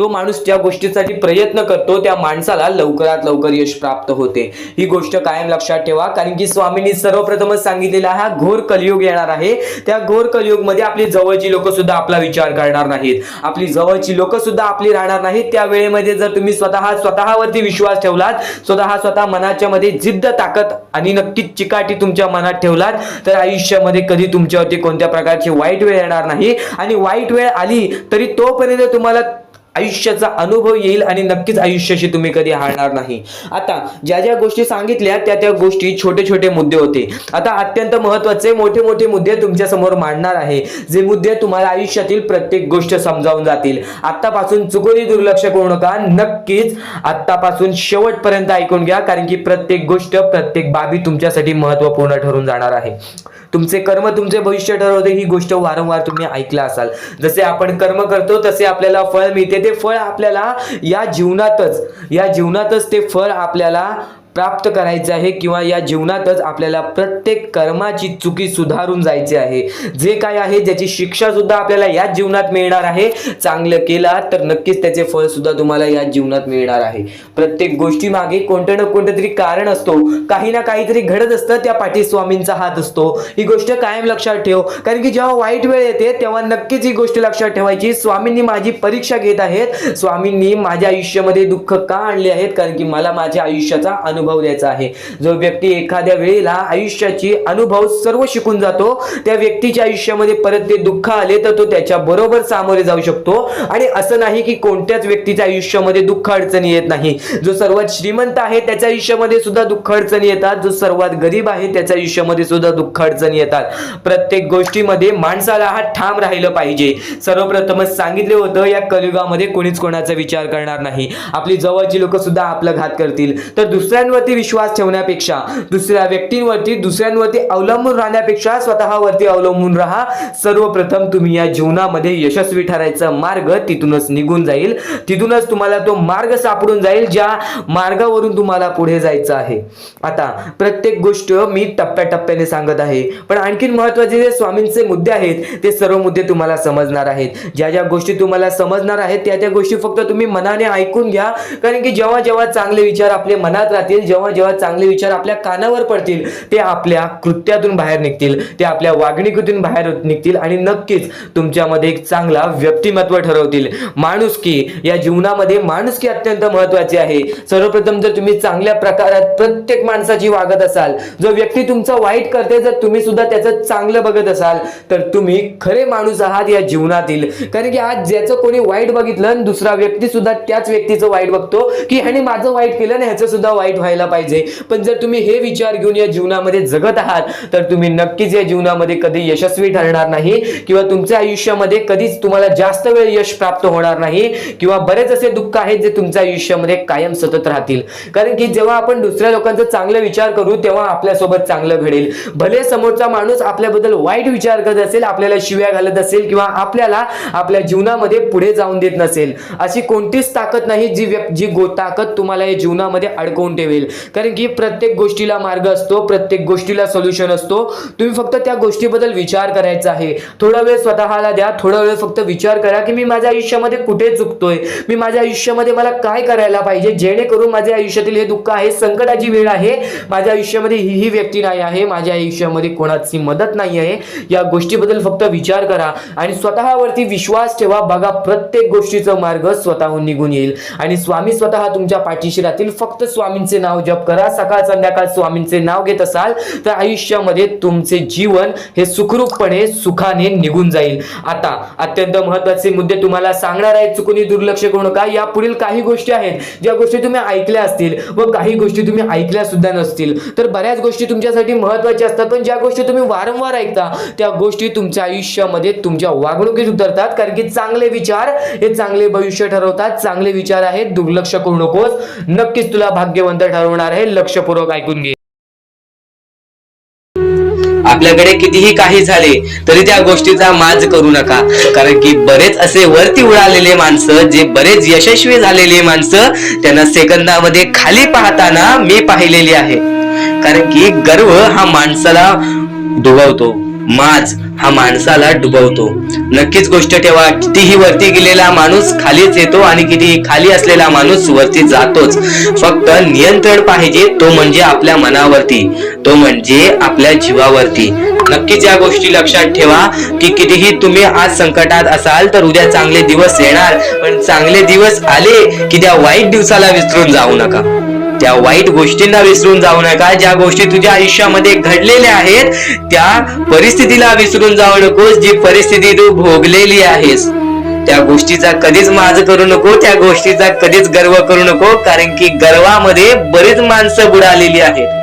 माणूस त्या गोष्टीसाठी प्रयत्न करतो त्या माणसाला लवकरात लवकर यश प्राप्त होते. ही गोष्ट कायम लक्षात ठेवा. कारण की स्वामींनी सर्वप्रथमच सांगितलेला हा घोर कलियुग येणार आहे. त्या घोर कलियुग मध्ये आपली जवळची लोक सुद्धा आपला विचार करणार नाहीत, आपली जवळची लोक सुद्धा आपली राहणार नाहीत. त्या वेळेमध्ये जर तुम्ही स्वतःवरती विश्वास ठेवलात, स्वतः मनाच्या मध्ये जिद्द, ताकद आणि नक्कीच चिकाटी तुमच्या मनात ठेवलात तर आयुष्यामध्ये कधी तुमच्यावरती कोणत्या प्रकारची वाईट वेळ येणार नाही. आणि वाईट वेळ आली तरी तोपर्यंत तुम्हाला आयुष्याचा अनुभव येईल आणि नक्कीच आयुष्याशी तुम्ही कधी हारणार नाही. आता ज्या गोष्टी सांगितल्या त्या गोष्टी छोटे मुद्दे होते. आता अत्यंत महत्त्वाचे मोठे मुद्दे तुमच्या समोर मांडणार आहे, जे मुद्दे तुम्हाला आयुष्यातील प्रत्येक गोष्ट समजावून जातील. आतापासून चुकूनही दुर्लक्ष करू नका. नक्कीच आतापासून शेवटपर्यंत ऐकून घ्या, कारण की प्रत्येक गोष्ट, प्रत्येक बाबी तुमच्यासाठी महत्त्वपूर्ण ठरून जाणार आहे. तुमचे कर्म तुमचे भविष्य ठरवते. ही गोष्ट वारंवार तुम्ही ऐकला असाल. जसे आपण कर्म करतो तसे आपल्याला फळ मिळते. ते फळ आपल्याला या जीवनातच ते फळ आपल्याला प्राप्त करायचे आहे, किंवा या जीवनातच आपल्याला प्रत्येक कर्माची चुकी सुधारून जायची आहे. जे काय आहे ज्याची शिक्षा सुद्धा आपल्याला या जीवनात मिळणार आहे. चांगलं केला तर नक्कीच त्याचे फळ सुद्धा तुम्हाला या जीवनात मिळणार आहे. प्रत्येक गोष्टी मागे कोणतं ना कोणतं तरी कारण असतो, काही ना काहीतरी घडत असतं, त्या पाठी स्वामींचा हात असतो. ही गोष्ट कायम लक्षात ठेव. कारण की जेव्हा वाईट वेळ येते तेव्हा नक्कीच ही गोष्ट लक्षात ठेवायची, स्वामींनी माझी परीक्षा घेत आहेत, स्वामींनी माझ्या आयुष्यामध्ये दुःख का आणले आहेत, कारण की मला माझ्या आयुष्याचा अनुभव द्यायचा आहे. जो व्यक्ती एखाद्या वेळेला आयुष्याची अनुभव सर्व शिकून जातो, त्या व्यक्तीच्या आयुष्यामध्ये परत ते दुःख आले तर तो त्याच्या बरोबर सामोरे जाऊ शकतो. आणि असं नाही की कोणत्याच व्यक्तीच्या आयुष्यामध्ये दुःख अडचणी येत नाही. जो सर्वात श्रीमंत आहे त्याच्या आयुष्यामध्ये सुद्धा दुःख अडचणी येतात, जो सर्वात गरीब आहे त्याच्या आयुष्यामध्ये सुद्धा दुःख अडचणी येतात. प्रत्येक गोष्टीमध्ये माणसाला हा ठाम राहिलं पाहिजे. सर्वप्रथमच सांगितले होतं, या कलियुगामध्ये कोणीच कोणाचा विचार करणार नाही. आपली जवळची लोक सुद्धा आपला घात करतील. तर दुसऱ्यांवरती विश्वास ठेवण्यापेक्षा, दुसऱ्यांवरती अवलंबून राहण्यापेक्षा स्वतःवरती अवलंबून राहा. सर्वप्रथम तुम्ही या जीवनामध्ये यशस्वी ठरायचा मार्ग तिथूनच निघून जाईल. तिथूनच तुम्हाला तो मार्ग सापडून जाईल ज्या मार्गावरून तुम्हाला पुढे जायचं आहे. आता प्रत्येक गोष्ट मी टप्प्याटप्प्याने सांगत आहे, पण आणखीन महत्त्वाचे जे स्वामींचे मुद्दे आहेत ते सर्व मुद्दे तुम्हाला समजणार आहेत. ज्या गोष्टी तुम्हाला समजणार आहेत त्या गोष्टी फक्त तुम्ही मनाने ऐकून घ्या. कारण की जेव्हा चांगले विचार आपल्या मनात राहतील, जेव्हा चांगले विचार आपल्या कानावर पडतील, ते आपल्या कृत्यातून बाहेर निघतील, ते आपल्या वागणुकीतून बाहेर निघतील आणि नक्कीच तुमच्यामध्ये एक चांगला व्यक्तिमत्व ठरवतील. माणुसकी, या जीवनामध्ये माणुसकी अत्यंत महत्त्वाची आहे. सर्वप्रथम जर तुम्ही चांगल्या प्रकारात प्रत्येक माणसाची वागत असाल, जो व्यक्ती तुमचा वाईट करते जर तुम्ही सुद्धा त्याचं चांगलं बघत असाल तर तुम्ही खरे माणूस आहात या जीवनातील. कारण की आज ज्याचं कोणी वाईट बघितलं दुसरा व्यक्ती सुद्धा त्याच व्यक्तीचं वाईट बघतो की ह्याने माझं वाईट केलं ना, ह्याचं सुद्धा वाईट व्हायला पाहिजे. पण जर तुम्ही हे विचार घेऊन या जीवनामध्ये जगत आहात तर तुम्ही नक्कीच या जीवनामध्ये कधी यशस्वी ठरणार नाही, किंवा तुमच्या आयुष्यामध्ये कधीच तुम्हाला जास्त वेळ यश प्राप्त होणार नाही, किंवा बरेच असे दुःख आहेत जे तुमच्या आयुष्यामध्ये कायम सतत राहतील. कारण की जेव्हा आपण दुसऱ्या लोकांचा चांगला विचार करू तेव्हा आपल्यासोबत चांगलं घडेल. भले समोरचा माणूस आपल्याबद्दल वाईट विचार करत असेल, आपल्याला शिव्या घालत असेल, किंवा आपल्याला आपल्या जीवनामध्ये पुढे जाऊन देत नसेल, अशी कोणतीच ताकद नाही जी ताकद तुम्हाला या जीवनामध्ये अडकवून ठेवेल. कारण की प्रत्येक गोष्टीला मार्ग असतो, प्रत्येक गोष्टीला सोल्युशन असतो. तुम्ही फक्त त्या गोष्टीबद्दल विचार करायचा आहे. थोडा वेळ स्वतःला द्या, थोडा वेळ फक्त विचार करा की मी माझ्या आयुष्यामध्ये कुठे चुकतोय, मी माझ्या आयुष्यामध्ये मला काय करायला पाहिजे जेणेकरून माझ्या आयुष्यातील हे दुःख आहे, संकटाची वेळ आहे, माझ्या आयुष्यामध्ये ही व्यक्ती नाही आहे, माझ्या आयुष्यामध्ये कोणाची मदत नाही आहे. या गोष्टीबद्दल फक्त विचार करा आणि स्वतःवरती विश्वास ठेवा. बघा प्रत्येक गोष्टीचा मार्ग स्वतःहून निघून येईल आणि स्वामी स्वतः तुमच्या पाठीशी राहतील. फक्त स्वामींचे नाव जप करा. सकाळ संध्याकाळ स्वामींचे नाव घेत असाल तर आयुष्यामध्ये तुमचे जीवन हे सुखरूपपणे सुखाने निघून जाईल. आता अत्यंत महत्त्वाचे मुद्दे तुम्हाला सांगणार आहेत, चुकून दुर्लक्ष करू नका. या पुढील काही गोष्टी आहेत ज्या गोष्टी तुम्ही ऐकल्या असतील व काही गोष्टी तुम्ही ऐकल्या सुद्धा नसतील. तर बऱ्याच गोष्टी तुमच्यासाठी महत्त्वाच्या असतात, पण ज्या गोष्टी तुम्ही वारंवार ऐकता त्या गोष्टी तुमच्या आयुष्यामध्ये तुमच्या वागणुकीत उतरतात. कारण की चांगले विचार हे चांगले भविष्य ठरवतात. चांगले विचार आहेत, दुर्लक्ष करू नकोस. नक्कीच तुला भाग्यवंत ठरवणार आहे. लक्षपूर्वक ऐकून घे. आपल्याकडे कितीही काही झाले तरी त्या गोष्टीचा माज करू नका. कारण की बरेच असे वरती उडालेले माणसं, जे बरेच यशस्वी झालेले माणसं, त्यांना सेकंदामध्ये खाली पाहताना मी पाहिलेली आहे. कारण की गर्व हा माणसाला डुबवतो. माज हा माणसाला डुबवतो. नक्कीच गोष्ट ठेवा, कितीही वरती गेलेला माणूस खालीच येतो आणि कितीही खाली असलेला माणूस वरती जातोच. फक्त नियंत्रण पाहिजे, तो म्हणजे आपल्या मनावरती, तो म्हणजे आपल्या जीवावरती. नक्कीच या गोष्टी लक्षात ठेवा की कितीही तुम्ही आज संकटात असाल तर उद्या चांगले दिवस येणार. पण चांगले दिवस आले की त्या वाईट दिवसाला विसरून जाऊ नका, त्या वाईट गोष्टींना विसरून जाऊ नका. ज्या गोष्टी तुझ्या आयुष्यामध्ये घडलेल्या आहेत त्या परिस्थितीला विसरून जाऊ नकोस. जी परिस्थिती तू भोगलेली आहेस त्या गोष्टीचा कधीच माज करू नको, त्या गोष्टीचा कधीच गर्व करू नको, कारण की गर्वामध्ये बरीच माणसं बुडालेली आहेत.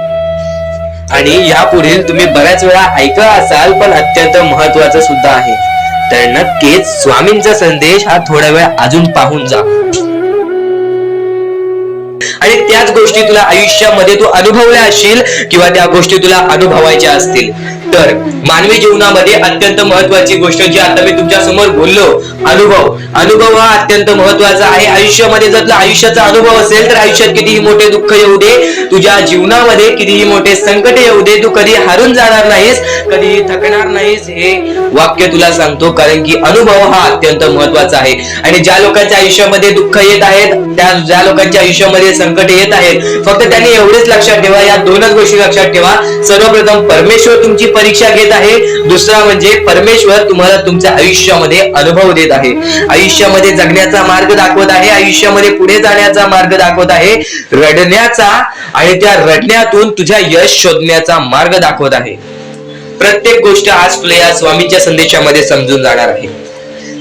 आणि यापुढील तुम्ही बऱ्याच वेळा ऐकलं असाल, पण अत्यंत महत्वाचं सुद्धा आहे. तर नक्कीच स्वामींचा संदेश हा थोडा वेळ अजून पाहून जा. आणि त्याच गोष्टी तुला आयुष्यामध्ये तू अनुभवल्या असशील किंवा त्या गोष्टी तुला अनुभवायच्या असतील तर मानवी जीवनामध्ये अत्यंत महत्वाची गोष्ट जी आता मी तुमच्या समोर बोललो, अनुभव हा अत्यंत महत्वाचा आहे. आयुष्यामध्ये जर तुला आयुष्याचा अनुभव असेल तर आयुष्यात कितीही मोठे दुःख येऊ दे, तुझ्या जीवनामध्ये कितीही मोठे संकट येऊ दे, तू कधी हारून जाणार नाहीस, कधीही थकणार नाहीस. हे वाक्य तुला सांगतो, कारण की अनुभव हा अत्यंत महत्वाचा आहे. आणि ज्या लोकांच्या आयुष्यामध्ये दुःख येत आहेत, ज्या लोकांच्या आयुष्यामध्ये संकट येत आहेत, फक्त त्यांनी एवढेच लक्षात ठेवा, या दोनच गोष्टी लक्षात ठेवा. सर्वप्रथम परमेश्वर तुमची परीक्षा घेत आहे, दुसरा म्हणजे परमेश्वर तुम्हाला तुमच्या आयुष्यामध्ये अनुभव देत आहे, आयुष्यामध्ये जगण्याचा मार्ग दाखवत आहे, आयुष्यामध्ये पुढे जाण्याचा मार्ग दाखवत आहे, रडण्याचा आणि त्या रडण्यातून तुझ्या यश शोधण्याचा मार्ग दाखवत आहे. प्रत्येक गोष्ट आज तुला या स्वामींच्या संदेशामध्ये समजून जाणार आहे.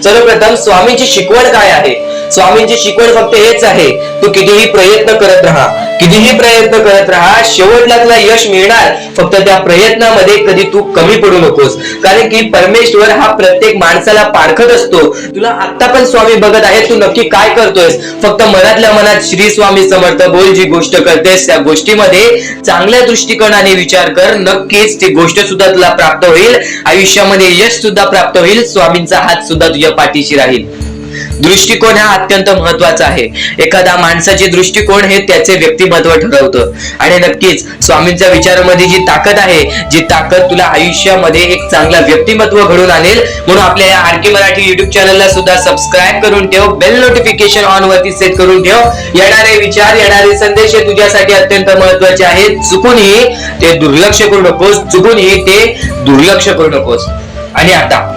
सर्वप्रथम स्वामींची शिकवण काय आहे? स्वामींची शिकवण फक्त हेच आहे, तू कितीही प्रयत्न करत राहा, कितीही प्रयत्न करत राहा, शेवटला तुला यश मिळणार. फक्त त्या प्रयत्नामध्ये कधी तू कमी पडू नकोस, कारण की परमेश्वर हा प्रत्येक माणसाला पारखत असतो. तुला आता पण स्वामी बघत आहे, तू नक्की काय करतोयस. फक्त मनातल्या मनात श्री स्वामी समर्थ बोल. जी गोष्ट करतेस त्या गोष्टीमध्ये चांगल्या दृष्टिकोनाने विचार कर, नक्कीच ती गोष्ट सुद्धा तुला प्राप्त होईल, आयुष्यामध्ये यश सुद्धा प्राप्त होईल, स्वामींचा हात सुद्धा तुझ्या पाठीशी राहील. दृष्टिकोन हा अत्यंत महत्वाचा आहे. एखादा माणसाचे दृष्टिकोन हे त्याचे व्यक्तिमत्व ठरवतं. आणि नक्कीच स्वामींच्या विचारामध्ये जी ताकद आहे, जी ताकद तुला आयुष्यामध्ये एक चांगला व्यक्तिमत्व घडून आणेल. म्हणून आपल्या या आरके मराठी युट्यूब चॅनलला सुद्धा सबस्क्राईब करून ठेव, बेल नोटिफिकेशन ऑन वरती सेट करून ठेव. येणारे विचार, येणारे संदेश हे तुझ्यासाठी अत्यंत महत्वाचे आहेत. चुकूनही ते दुर्लक्ष करू नकोस, चुकूनही ते दुर्लक्ष करू नकोस. आणि आता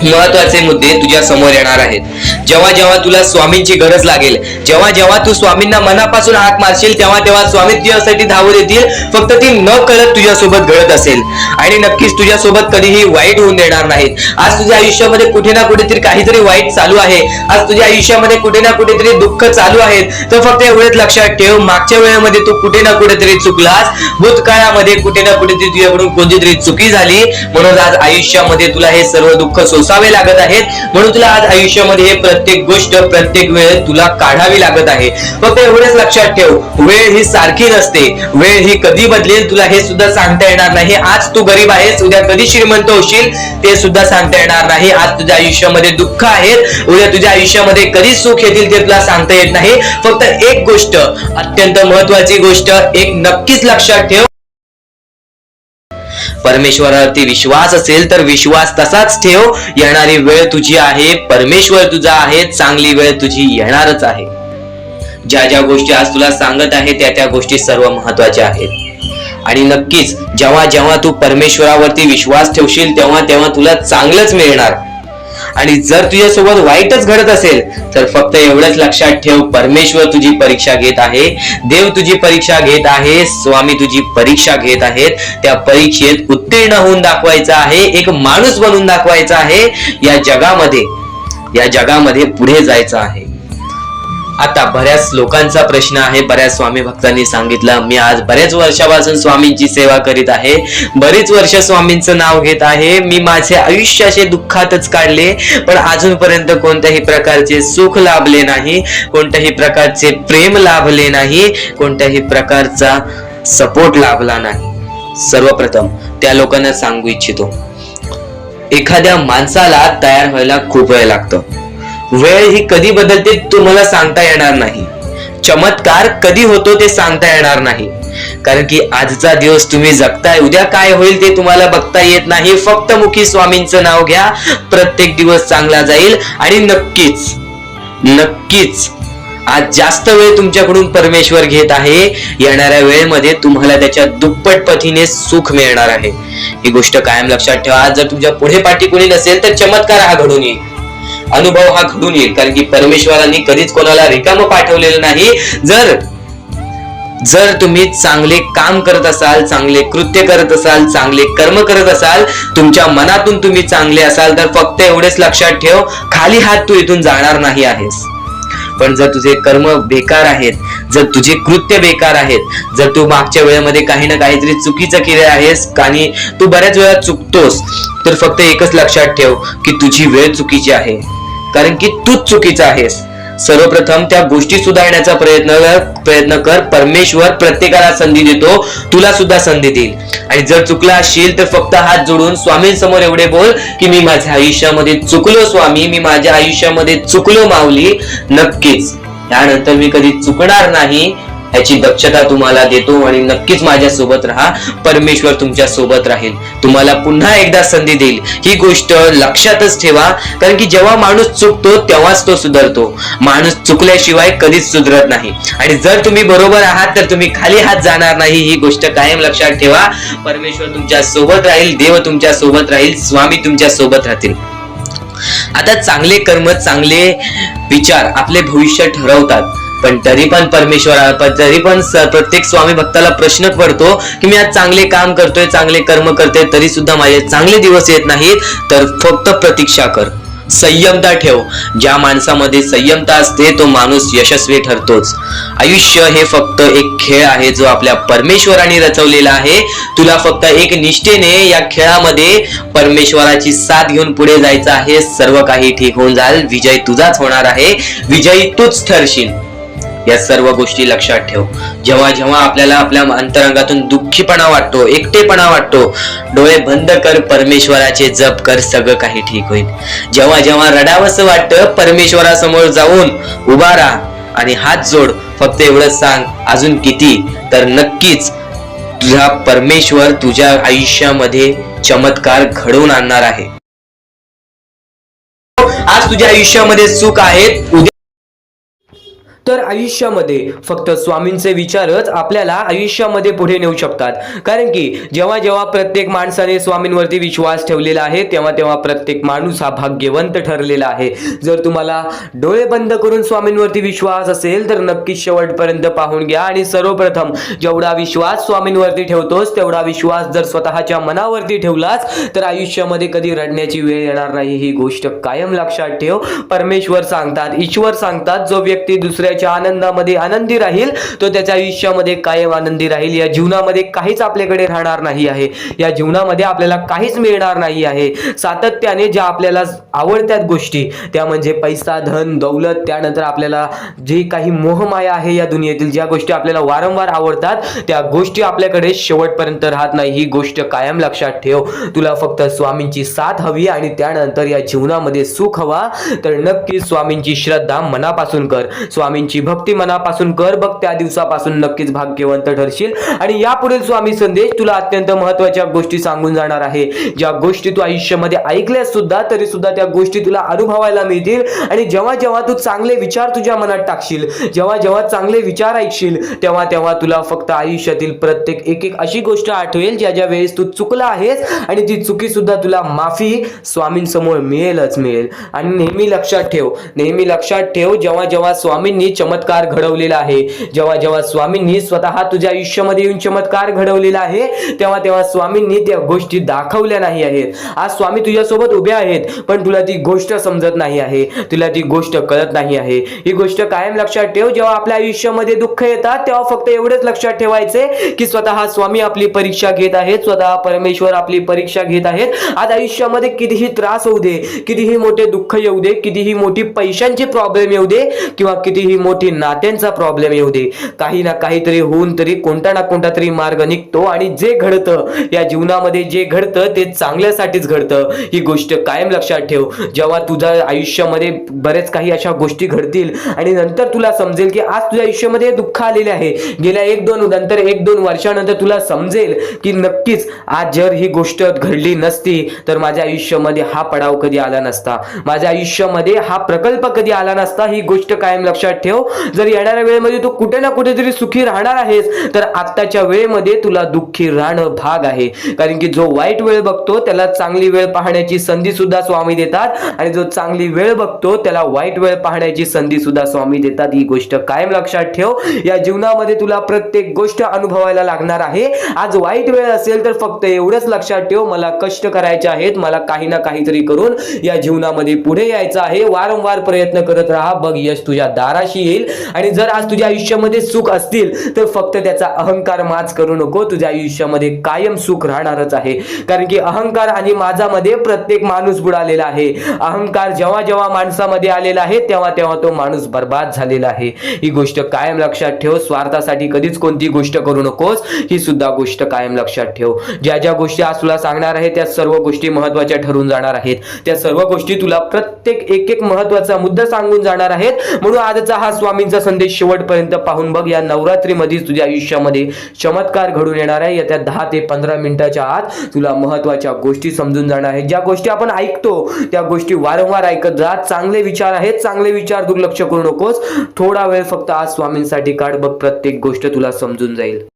महत्वाचे मुद्दे तुझ्या समोर येणार आहेत. जेव्हा जेव्हा तुला स्वामींची गरज लागेल, जेव्हा जेव्हा तू स्वामींना मनापासून हाक मारशील, तेव्हा तेव्हा स्वामी तुझ्यासाठी धावत येतील. फक्त ती न कळत तुझ्यासोबत घडत असेल आणि नक्कीच तुझ्यासोबत कधीही वाईट होऊन देणार नाहीत. आज तुझ्या आयुष्यामध्ये कुठे ना कुठेतरी काहीतरी वाईट चालू आहे, आज तुझ्या आयुष्यामध्ये कुठे ना कुठेतरी दुःख चालू आहेत, तर फक्त एवढेच लक्षात ठेव, मागच्या वेळेमध्ये तू कुठे ना कुठेतरी चुकलास, भूतकाळामध्ये कुठे ना कुठेतरी तुझ्याकडून कोणतीतरी चुकी झाली, म्हणून आज आयुष्यामध्ये तुला हे सर्व दुःख सोसावे लागत आहेत. म्हणून तुला आज आयुष्यामध्ये हे प्रत्येक गोष्ट, प्रत्येक वेळ तुला काढावी लागत आहे. फक्त एवढेच लक्षात ठेव, वेळ ही सारखी नसते, वेळ ही कधी बदलेल तुला हे सुद्धा सांगता येणार नाही. आज तू गरीब आहेस, उद्या कधी श्रीमंत होशील ते सुद्धा सांगता येणार नाही. आज तुझ्या आयुष्यामध्ये दुःख आहेत, उद्या तुझ्या आयुष्यामध्ये कधी सुख येतील ते तुला सांगता येत नाही. फक्त एक गोष्ट, अत्यंत महत्वाची गोष्ट एक नक्कीच लक्षात ठेव, परमेश्वरावरती विश्वास असेल तर विश्वास तसाच ठेव. येणारी वेळ तुझी आहे, परमेश्वर तुझा आहे, चांगली वेळ तुझी येणारच आहे. ज्या ज्या गोष्टी आज तुला सांगत आहे त्या गोष्टी सर्व महत्वाच्या आहेत. आणि नक्कीच जेव्हा जेव्हा तू परमेश्वरावरती विश्वास ठेवशील तेव्हा तेव्हा तुला चांगलंच मिळणार. आणि जर तुझ्यासोबत वाईटच घडत असेल तर फक्त एवढंच लक्षात ठेव, परमेश्वर तुझी परीक्षा घेत आहे, देव तुझी परीक्षा घेत आहे, स्वामी तुझी परीक्षा घेत आहेत. त्या परीक्षेत उत्तीर्ण होऊन दाखवायचं आहे, एक माणूस बनून दाखवायचा आहे, या जगामध्ये पुढे जायचं आहे. आता बऱ्याच लोकांचा प्रश्न आहे, बऱ्याच स्वामी भक्तांनी सांगितलं, मी आज बऱ्याच वर्षापासून स्वामींची सेवा करीत आहे, बरीच वर्ष स्वामींचं नाव घेत आहे, मी माझे आयुष्य असे दुःखातच काढले, पण अजूनपर्यंत कोणत्याही प्रकारचे सुख लाभले नाही, कोणत्याही प्रकारचे प्रेम लाभले नाही, कोणत्याही प्रकारचा सपोर्ट लाभला नाही. सर्वप्रथम त्या लोकांना सांगू इच्छितो, एखाद्या माणसाला तयार व्हायला खूप वेळ लागतो. वेळ ही कधी बदलते तुम्हाला सांगता येणार नाही, चमत्कार कधी होतो ते सांगता येणार नाही, कारण की आजचा दिवस तुम्ही जगताय, उद्या काय होईल ते तुम्हाला बघता येत नाही. फक्त मुखी स्वामींचं नाव घ्या, प्रत्येक दिवस चांगला जाईल. आणि नक्कीच नक्कीच आज जास्त वेळ तुमच्याकडून परमेश्वर घेत आहे, येणाऱ्या वेळेमध्ये तुम्हाला त्याच्या दुप्पट पटीने सुख मिळणार आहे. ही गोष्ट कायम लक्षात ठेवा. आज जर तुमच्या पुढे पाठी कोणी नसेल तर चमत्कार हा घडून येईल, अनुभव हा घडून येईल. कारण की परमेश्वरांनी कधीच कोणाला रिकामं पाठवलेलं नाही. जर तुम्ही चांगले काम करत असाल, चांगले कृत्य करत असाल, चांगले कर्म करत असाल, तुमच्या मनातून तुम्ही चांगले असाल, तर फक्त एवढेच लक्षात ठेव, खाली हात तू इथून जाणार नाही आहेस. पण जर तुझे कर्म बेकार आहेत, जर तुझे कृत्य बेकार आहेत, जर तू मागच्या वेळेमध्ये काही ना काहीतरी चुकीचं केले आहेस आणि तू बऱ्याच वेळा चुकतोस, तर फक्त एकच लक्षात ठेव की तुझी वेळ चुकीची आहे, कारण की तूच चुकीचा आहेस. सर्वप्रथम त्या गोष्टी सुधारण्याचा प्रयत्न कर. परमेश्वर प्रत्येकाला संधी देतो, तुला सुद्धा संधी देईल. आणि जर चुकला असशील तर फक्त हात जोडून स्वामींसमोर एवढे बोल की मी माझ्या आयुष्यामध्ये चुकलो स्वामी, मी माझ्या आयुष्यामध्ये चुकलो माऊली. नक्कीच त्यानंतर मी कधी चुकणार नाही याची दक्षता तुम्हाला देतो. आणि नक्कीच माझ्या सोबत राहा, परमेश्वर तुमच्या सोबत राहील, तुम्हाला पुन्हा एकदा संधी देईल. ही गोष्ट लक्षातच ठेवा, कारण की जेव्हा माणूस चुकतो तेव्हाच तो सुधारतो. माणूस चुकल्याशिवाय कधीच सुधरत नाही. आणि जर तुम्ही बरोबर आहात तर तुम्ही खाली हात जाणार नाही, ही गोष्ट कायम लक्षात ठेवा. परमेश्वर तुमच्या सोबत राहील, देव तुमच्या सोबत राहील, स्वामी तुमच्या सोबत राहतील. आता चांगले कर्म, चांगले विचार आपले भविष्य ठरवतात. पण तरी पण प्रत्येक स्वामी भक्ताला प्रश्न पडतो की मी आज चांगले काम करतोय, चांगले कर्म करतोय, तरी सुद्धा माझे चांगले दिवस येत नाहीत. तर फक्त प्रतीक्षा कर, संयमता ठेव. ज्या माणसामध्ये संयमता असते तो माणूस यशस्वी ठरतोच. आयुष्य हे फक्त एक खेळ आहे जो आपल्या परमेश्वराने रचवलेला आहे. तुला फक्त एक निष्ठेने या खेळामध्ये परमेश्वराची साथ घेऊन पुढे जायचं आहे. सर्व काही ठीक होऊन जाईल, विजय तुझाच होणार आहे, विजयी तूच ठरशील. या सर्व गोष्टी लक्षात ठेव. जेव्हा जेव्हा आपल्याला आपल्या अंतरंगातून दुःखीपणा वाटतो, एकटेपणा वाटतो, डोळे बंद कर, परमेश्वराचे जप कर, सगळं काही ठीक होईल. जेव्हा जेव्हा रडावंसं वाटतं, परमेश्वरासमोर जाऊन उभा राहा आणि हात जोड. फक्त एवढंच सांग, अजून किती, तर नक्कीच तुझा परमेश्वर तुझ्या आयुष्यामध्ये चमत्कार घडवून आणणार आहे. आज तुझ्या आयुष्यामध्ये सुख आहेत, उद्या तर आयुष्यामध्ये फक्त स्वामींचे विचारच आपल्याला आयुष्यामध्ये पुढे नेऊ शकतात. कारण की जेव्हा जेव्हा प्रत्येक माणसाने स्वामींवरती विश्वास ठेवलेला आहे, तेव्हा तेव्हा प्रत्येक माणूस हा भाग्यवंत ठरलेला आहे. जर तुम्हाला डोळे बंद करून स्वामींवरती विश्वास असेल तर नक्कीच शेवटपर्यंत पाहून घ्या. आणि सर्वप्रथम जेवढा विश्वास स्वामींवरती ठेवतोस तेवढा विश्वास जर स्वतःच्या मनावरती ठेवलास तर आयुष्यामध्ये कधी रडण्याची वेळ येणार नाही. ही गोष्ट कायम लक्षात ठेव. परमेश्वर सांगतात, ईश्वर सांगतात, जो व्यक्ती दुसऱ्या आनंदामध्ये आनंदी राहील तो त्याच्या आयुष्यामध्ये कायम आनंदी राहील. या जीवनामध्ये काहीच आपल्याकडे राहणार नाही आहे, या जीवनामध्ये आपल्याला काहीच मिळणार नाही आहे. सातत्याने ज्या आपल्याला आवडत्यात गोष्टी, त्या म्हणजे पैसा, धन, दौलत, त्यानंतर आपल्याला जे काही मोहमाया आहे या दुनियेतील, ज्या गोष्टी आपल्याला वारंवार आवडतात त्या गोष्टी आपल्याकडे शेवटपर्यंत राहत नाही. ही गोष्ट कायम लक्षात ठेव. तुला फक्त स्वामींची साथ हवी आणि त्यानंतर या जीवनामध्ये सुख हवा तर नक्कीच स्वामींची श्रद्धा मनापासून कर, स्वामींची भक्ती मनापासून कर. बघ त्या दिवसापासून नक्कीच भाग्यवंत ठरशील. आणि यापुढील स्वामी संदेश तुला अत्यंत महत्त्वाच्या गोष्टी सांगून जाणार आहे, ज्या गोष्टी तू आयुष्यामध्ये ऐकल्यास सुद्धा तरी सुद्धा त्या गोष्टी तुला अनुभवायला मिळतील. आणि जेव्हा जेव्हा तू चांगले विचार तुझ्या मनात टाकशील, जेव्हा जेव्हा चांगले विचार ऐकशील, तेव्हा तेव्हा तुला फक्त आयुष्यातील प्रत्येक एक अशी गोष्ट आठवेल ज्या ज्या वेळेस तू चुकला आहेस आणि ती चुकी सुद्धा तुला माफी स्वामींसमोर मिळेलच मिळेल. आणि नेहमी लक्षात ठेव, जेव्हा जेव्हा स्वामींनी चमत्कार घडवलेला आहे, जेव्हा जेव्हा स्वामींनी स्वतः तुझ्या आयुष्यामध्ये येऊन चमत्कार घडवलेला आहे, तेव्हा तेव्हा स्वामींनी त्या गोष्टी दाखवल्या नाही आहेत. आज स्वामी तुझ्यासोबत उभे आहेत पण तुला ती गोष्ट समजत नाही आहे, तुला ती गोष्ट कळत नाही आहे. ही गोष्ट कायम लक्षात ठेव. जेव्हा आपल्या आयुष्यामध्ये दुःख येतात तेव्हा फक्त एवढेच लक्षात ठेवायचे की स्वतः स्वामी आपली परीक्षा घेत आहेत, स्वतः परमेश्वर आपली परीक्षा घेत आहेत. आज आयुष्यामध्ये कितीही त्रास होऊ दे, कितीही मोठे दुःख येऊ दे, कितीही मोठी पैशांची प्रॉब्लेम येऊ दे किंवा कितीही मोठी नात्यांचा प्रॉब्लेम येऊ दे, काही ना काहीतरी होऊन तरी कोणता ना कोणता तरी मार्ग निघतो आणि जे घडतं या जीवनामध्ये, जे घडतं ते चांगल्यासाठीच घडतं. ही गोष्ट कायम लक्षात ठेव. जेव्हा तुझ्या आयुष्यामध्ये बरेच काही अशा गोष्टी घडतील आणि नंतर तुला समजेल की आज तुझ्या आयुष्यामध्ये दुःख आलेले आहे, गेल्या 1-2 वर्षानंतर तुला समजेल की नक्कीच आज जर ही गोष्ट घडली नसती तर माझ्या आयुष्यामध्ये हा पडाव कधी आला नसता, माझ्या आयुष्यामध्ये हा प्रकल्प कधी आला नसता. ही गोष्ट कायम लक्षात ठेव. जर येणाऱ्या वेळेमध्ये तू कुठे ना कुठेतरी सुखी राहणार आहेस तर आत्ताच्या वेळेमध्ये तुला दुःखी राहणं भाग आहे. कारण की जो वाईट वेळ बघतो त्याला चांगली वेळ पाहण्याची संधी सुद्धा स्वामी देतात आणि जो चांगली वेळ बघतो त्याला वाईट वेळ पाहण्याची संधी सुद्धा स्वामी देतात. ही गोष्ट कायम लक्षात ठेव. या जीवनामध्ये तुला प्रत्येक गोष्ट अनुभवायला लागणार आहे. आज वाईट वेळ असेल तर फक्त एवढंच लक्षात ठेव, मला कष्ट करायचे आहेत, मला काही ना काहीतरी करून या जीवनामध्ये पुढे यायचं आहे. वारंवार प्रयत्न करत राहा, बघ यश तुझ्या दाराशी येईल. आणि जर आज तुझ्या आयुष्यामध्ये सुख असतील तर फक्त त्याचा अहंकार माज करू नको, तुझ्या आयुष्यामध्ये कायम सुख राहणारच आहे. कारण की अहंकार आणि माझामध्ये प्रत्येक माणूस बुडालेला आहे. अहंकार जेव्हा जेव्हा माणसामध्ये आलेला आहे तेव्हा तेव्हा तो माणूस बर्बाद झालेला आहे. ही गोष्ट कायम लक्षात ठेव. स्वार्थासाठी कधीच कोणती गोष्ट करू नकोस, ही सुद्धा गोष्ट कायम लक्षात ठेव. ज्या ज्या गोष्टी आज तुला सांगणार आहे त्या सर्व गोष्टी महत्त्वाच्या ठरून जाणार आहेत. त्या सर्व गोष्टी तुला प्रत्येक एक महत्त्वाचा मुद्दा सांगून जाणार आहेत. म्हणून आजचा हा स्वामींचा संदेश शेवटपर्यंत पाहून बघ. या नवरात्रीमध्ये तुझ्या आयुष्यामध्ये चमत्कार घडून येणार आहे. येत्या 10 ते 15 मिनिटाच्या आत तुला महत्त्वाच्या गोष्टी समजून जाणार आहेत. ज्या गोष्टी आपण ऐकतो त्या गोष्टी वारंवार ऐकत जा. चांगले विचार आहेत, चांगले विचार दुर्लक्ष करू नकोस. थोडा वेळ फक्त आज स्वामींसाठी काढ, बघ प्रत्येक गोष्ट तुला समजून जाईल.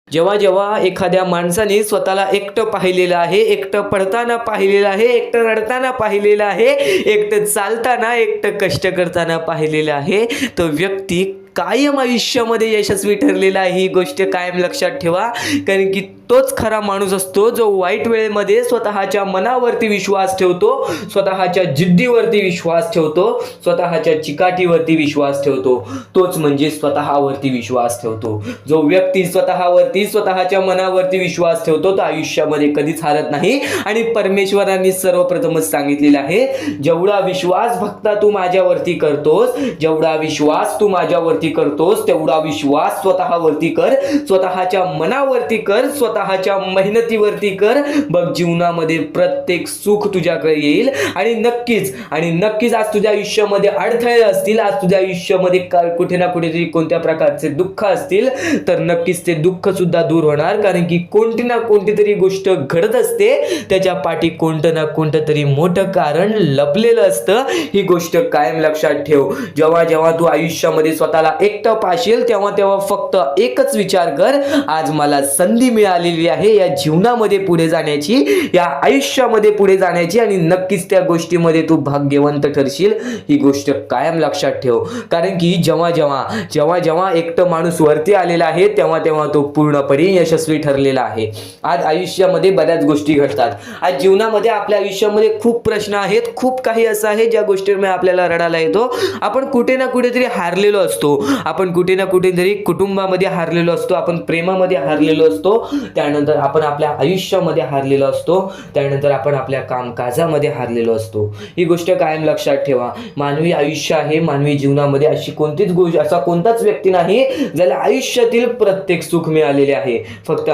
जेव्हा जेव्हा एखाद्या माणसाने स्वतःला एकटं पाहिलेलं आहे, एकटं पडताना पाहिलेलं आहे, एकटं रडताना पाहिलेलं आहे, एकटं चालताना, एकटं कष्ट करताना पाहिलेलं आहे, तो व्यक्ती कायम आयुष्यामध्ये यशस्वी ठरलेला आहे. ही गोष्ट कायम लक्षात ठेवा. कारण की तोच खरा माणूस असतो जो वाईट वेळेमध्ये स्वतःच्या मनावरती विश्वास ठेवतो, स्वतःच्या जिद्दीवरती विश्वास ठेवतो, स्वतःच्या चिकाटीवरती विश्वास ठेवतो. तोच म्हणजे स्वतःवरती विश्वास ठेवतो. जो व्यक्ती स्वतःवरती, स्वतःच्या मनावरती विश्वास ठेवतो तो आयुष्यामध्ये कधीच हारत नाही. आणि परमेश्वरांनी सर्वप्रथमच सांगितलेलं आहे, जेवढा विश्वास भक्ता तू माझ्यावरती करतोस, जेवढा विश्वास तू माझ्यावरती करतोस तेवढा विश्वास स्वतःवरती कर, स्वतःच्या मनावरती कर, स्वतःच्या मेहनतीवरती कर. बघ जीवनामध्ये प्रत्येक सुख तुझ्याकडे येईल. आणि नक्कीच आज तुझ्या आयुष्यामध्ये अडथळे असतील, आज तुझ्या आयुष्यामध्ये कुठे ना कुठेतरी कोणत्या प्रकारचे दुःख असतील तर नक्कीच ते दुःख सुद्धा दूर होणार. कारण की कोणती ना कोणती तरी गोष्ट घडत असते, त्याच्या पाठी कोणतं ना कोणतं तरी मोठं कारण लपलेलं असतं. ही गोष्ट कायम लक्षात ठेव. जेव्हा जेव्हा तू आयुष्यामध्ये स्वतःला एकटं पाशील तेव्हा तेव्हा फक्त एकच विचार कर, आज मला संधी मिळालेली आहे या जीवनामध्ये पुढे जाण्याची, या आयुष्यामध्ये पुढे जाण्याची. आणि नक्कीच त्या गोष्टीमध्ये तू भाग्यवंत ठरशील. ही गोष्ट कायम लक्षात ठेव. कारण की जेव्हा जेव्हा एकटं माणूस वरती आलेला आहे तेव्हा तेव्हा तो पूर्णपणे यशस्वी ठरलेला आहे. आज आयुष्यामध्ये बऱ्याच गोष्टी घडतात. आज जीवनामध्ये आपल्या आयुष्यामध्ये खूप प्रश्न आहेत, खूप काही असं आहे ज्या गोष्टींमुळे आपल्याला रडायला येतो. आपण कुठे ना कुठेतरी हारलेलो असतो, आपण कुठे ना कुठेतरी कुटुंबामध्ये हारलेलो असतो, आपण प्रेमामध्ये हारलेलो असतो, त्यानंतर आपण आपल्या आयुष्यामध्ये हारलेलो असतो, त्यानंतर आपण आपल्या कामकाजामध्ये हारलेलो असतो. ही गोष्ट कायम लक्षात ठेवा. मानवी आयुष्य आहे, मानवी जीवनामध्ये अशी कोणतीच गोष्ट, असा कोणताच व्यक्ती नाही ज्याला आयुष्यातील प्रत्येक सुख मिळालेले आहे. फक्त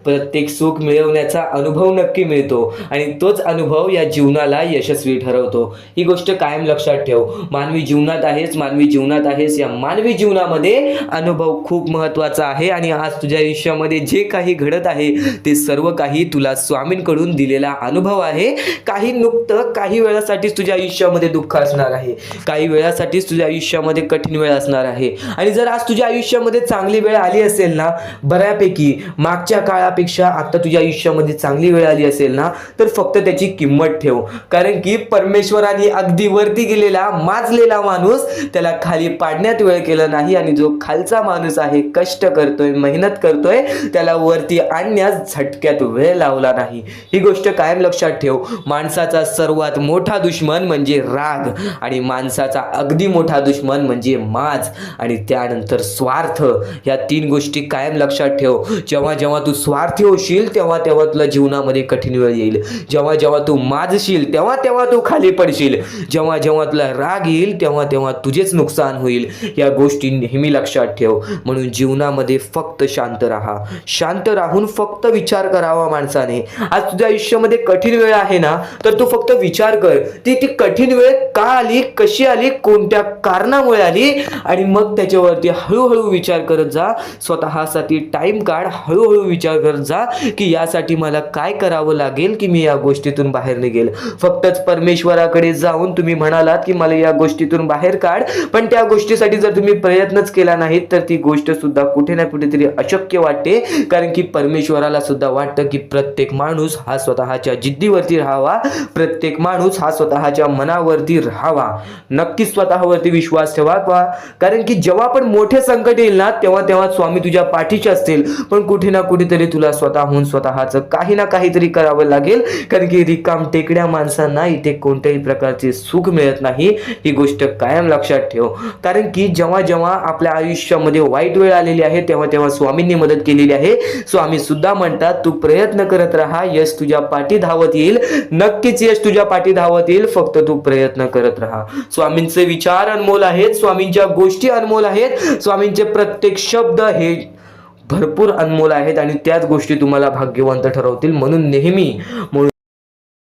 प्रत्येक सुख मिळवण्याचा अनुभव नक्की मिळतो आणि तोच अनुभव या जीवनाला यशस्वी ठरवतो. ही गोष्ट कायम लक्षात ठेव. मानवी जीवनात आहेस, या मानवी जीवनामध्ये अनुभव खूप महत्त्वाचा आहे. आणि आज तुझ्या आयुष्यामध्ये जे काही घडत आहे ते सर्व काही तुला स्वामींकडून दिलेला अनुभव आहे. काही नुकतं काही वेळासाठीच तुझ्या आयुष्यामध्ये दुःख असणार आहे, काही वेळासाठीच तुझ्या आयुष्यामध्ये कठीण वेळ असणार आहे. आणि जर आज तुझ्या आयुष्यामध्ये चांगली वेळ आली असेल ना, बऱ्यापैकी मागच्या काळापेक्षा आता तुझ्या आयुष्यामध्ये चांगली वेळ आली असेल ना, तर फक्त त्याची किंमत ठेव. कारण की परमेश्वराने अगदी वरती गेलेला माजलेला माणूस त्याला खाली पाडण्यात वेळ केलं नाही आणि जो खालचा माणूस आहे, कष्ट करतोय, मेहनत करतोय, त्याला वरती आणण्यास झटक्यात वेळ लावला नाही. ही गोष्ट कायम लक्षात ठेव. माणसाचा सर्वात मोठा दुश्मन म्हणजे राग आणि माणसाचा अगदी मोठा दुश्मन म्हणजे माज आणि त्यानंतर स्वार्थ. या 3 गोष्टी कायम लक्षात ठेव. जेव्हा जेव्हा तू स्वार्थी होशील तेव्हा तेव्हा तुला जीवनामध्ये कठीण वेळ येईल. जेव्हा जेव्हा तू माजशील तेव्हा तेव्हा तू खाली पडशील. जेव्हा जेव्हा तुला राग येईल तेव्हा तेव्हा तुझेच नुकसान होईल. या गोष्टी नेहमी लक्षात ठेव. म्हणून जीवनामध्ये फक्त शांत राहा. शांत राहून फक्त विचार करावा माणसाने. आज तुझ्या आयुष्यामध्ये कठीण वेळ आहे ना, तर तू फक्त विचार कर ती कठीण वेळ का आली, कशी आली, कोणत्या कारणामुळे आली आणि मग त्याच्यावरती हळूहळू विचार करत जा. स्वतःसाठी टाइम काढ. हळूहळू विचार करत जा की यासाठी मला काय करावं लागेल की मी या गोष्टीतून बाहेर निघेल. फक्तच परमेश्वराकडे जाऊन तुम्ही म्हणालात की मला या गोष्टीतून बाहेर काढ, पण त्या गोष्टीसाठी जर तुम्ही प्रयत्नच केला नाहीत तर ती गोष्ट सुद्धा कुठे ना कुठेतरी अशक्य वाटते. कारण की परमेश्वराला सुद्धा वाटतं की प्रत्येक माणूस हा स्वतःच्या जिद्दीवरती राहावा, प्रत्येक माणूस हा स्वतःच्या मनावरती राहावा. नक्कीच स्वतःवरती विश्वास ठेवा. कारण की जेव्हा पण मोठे संकट येईल ना तेव्हा तेव्हा स्वामी तुझ्या पाठीचे असतील, पण कुठे ना कुठेतरी तुला स्वतःहून स्वतःचं काही ना काहीतरी करावं लागेल. कारण की रिकाम टेकड्या माणसांना इथे कोणत्याही प्रकारचे सुख मिळत नाही. ही गोष्ट कायम लक्षात ठेव. कारण की जेव्हा जेव्हा आपल्या आयुष्यामध्ये वाईट वेळ आलेली आहे तेव्हा तेव्हा स्वामींनी मदत केलेली आहे. स्वामी सुद्धा म्हणतात तू प्रयत्न करत राहा, यश तुझ्या पाठी धावत येईल. नक्कीच यश तुझ्या पाठी धावत येईल. फक्त तू प्रयत्न करत राहा. स्वामींचे विचार अनमोल आहेत, स्वामींच्या गोष्टी अनमोल आहेत, स्वामींचे प्रत्येक शब्द हे भरपूर अनमोल आहेत आणि त्याच गोष्टी तुम्हाला भाग्यवंत ठरवतील. म्हणून नेहमी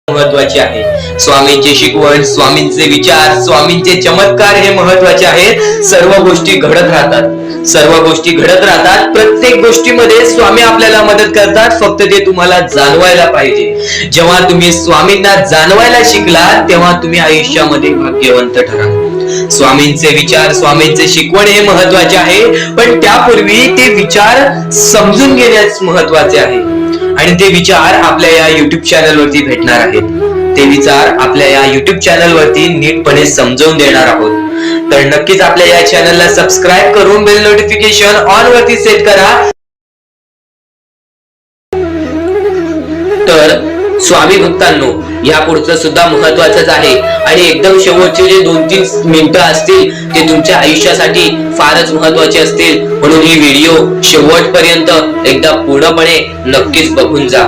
महत्वाचे आहे. स्वामींची शिकवण, स्वामींचे विचार, स्वामींचे चमत्कार हे महत्वाचे आहेत. सर्व गोष्टी घडत राहतात, सर्व गोष्टी घडत राहतात. प्रत्येक गोष्टीमध्ये स्वामी आपल्याला मदत करतात. फक्त ते तुम्हाला जाणवायला पाहिजे. जेव्हा तुम्ही स्वामींना जाणवायला शिकला तेव्हा तुम्ही आयुष्यामध्ये भाग्यवंत ठरा. स्वामींचे विचार, स्वामींचे शिकवण हे महत्वाचे आहे, पण त्यापूर्वी ते विचार समजून घेण्यास महत्वाचे आहे. आणि ते विचार आपल्या या युट्यूब चॅनल वरती भेटणार आहेत. ते विचार आपल्या या युट्यूब चॅनल वरती नीटपणे समजावून देणार आहोत. तर नक्कीच आपल्या या चॅनलला सबस्क्राईब करून बेल नोटिफिकेशन ऑन वरती सेट करा. तर स्वामी भक्तांनो, या पुढचं सुद्धा महत्वाचंच आहे आणि एकदम शेवटचे जे 2-3 मिनिटं असतील ते तुमच्या आयुष्यासाठी फारच महत्वाचे असतील. म्हणून ही व्हिडिओ शेवटपर्यंत एकदा पूर्णपणे नक्कीच बघून जा.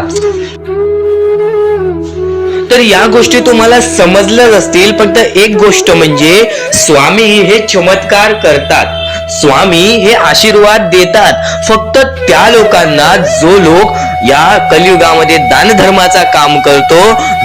तर या गोष्टी तुम्हाला समजल्याच असतील. फक्त एक गोष्ट म्हणजे स्वामी हे चमत्कार करतात, स्वामी हे आशीर्वाद देतात फक्त त्या लोकांना जो लोक या कलियुगामध्ये दानधर्माचा काम करतो,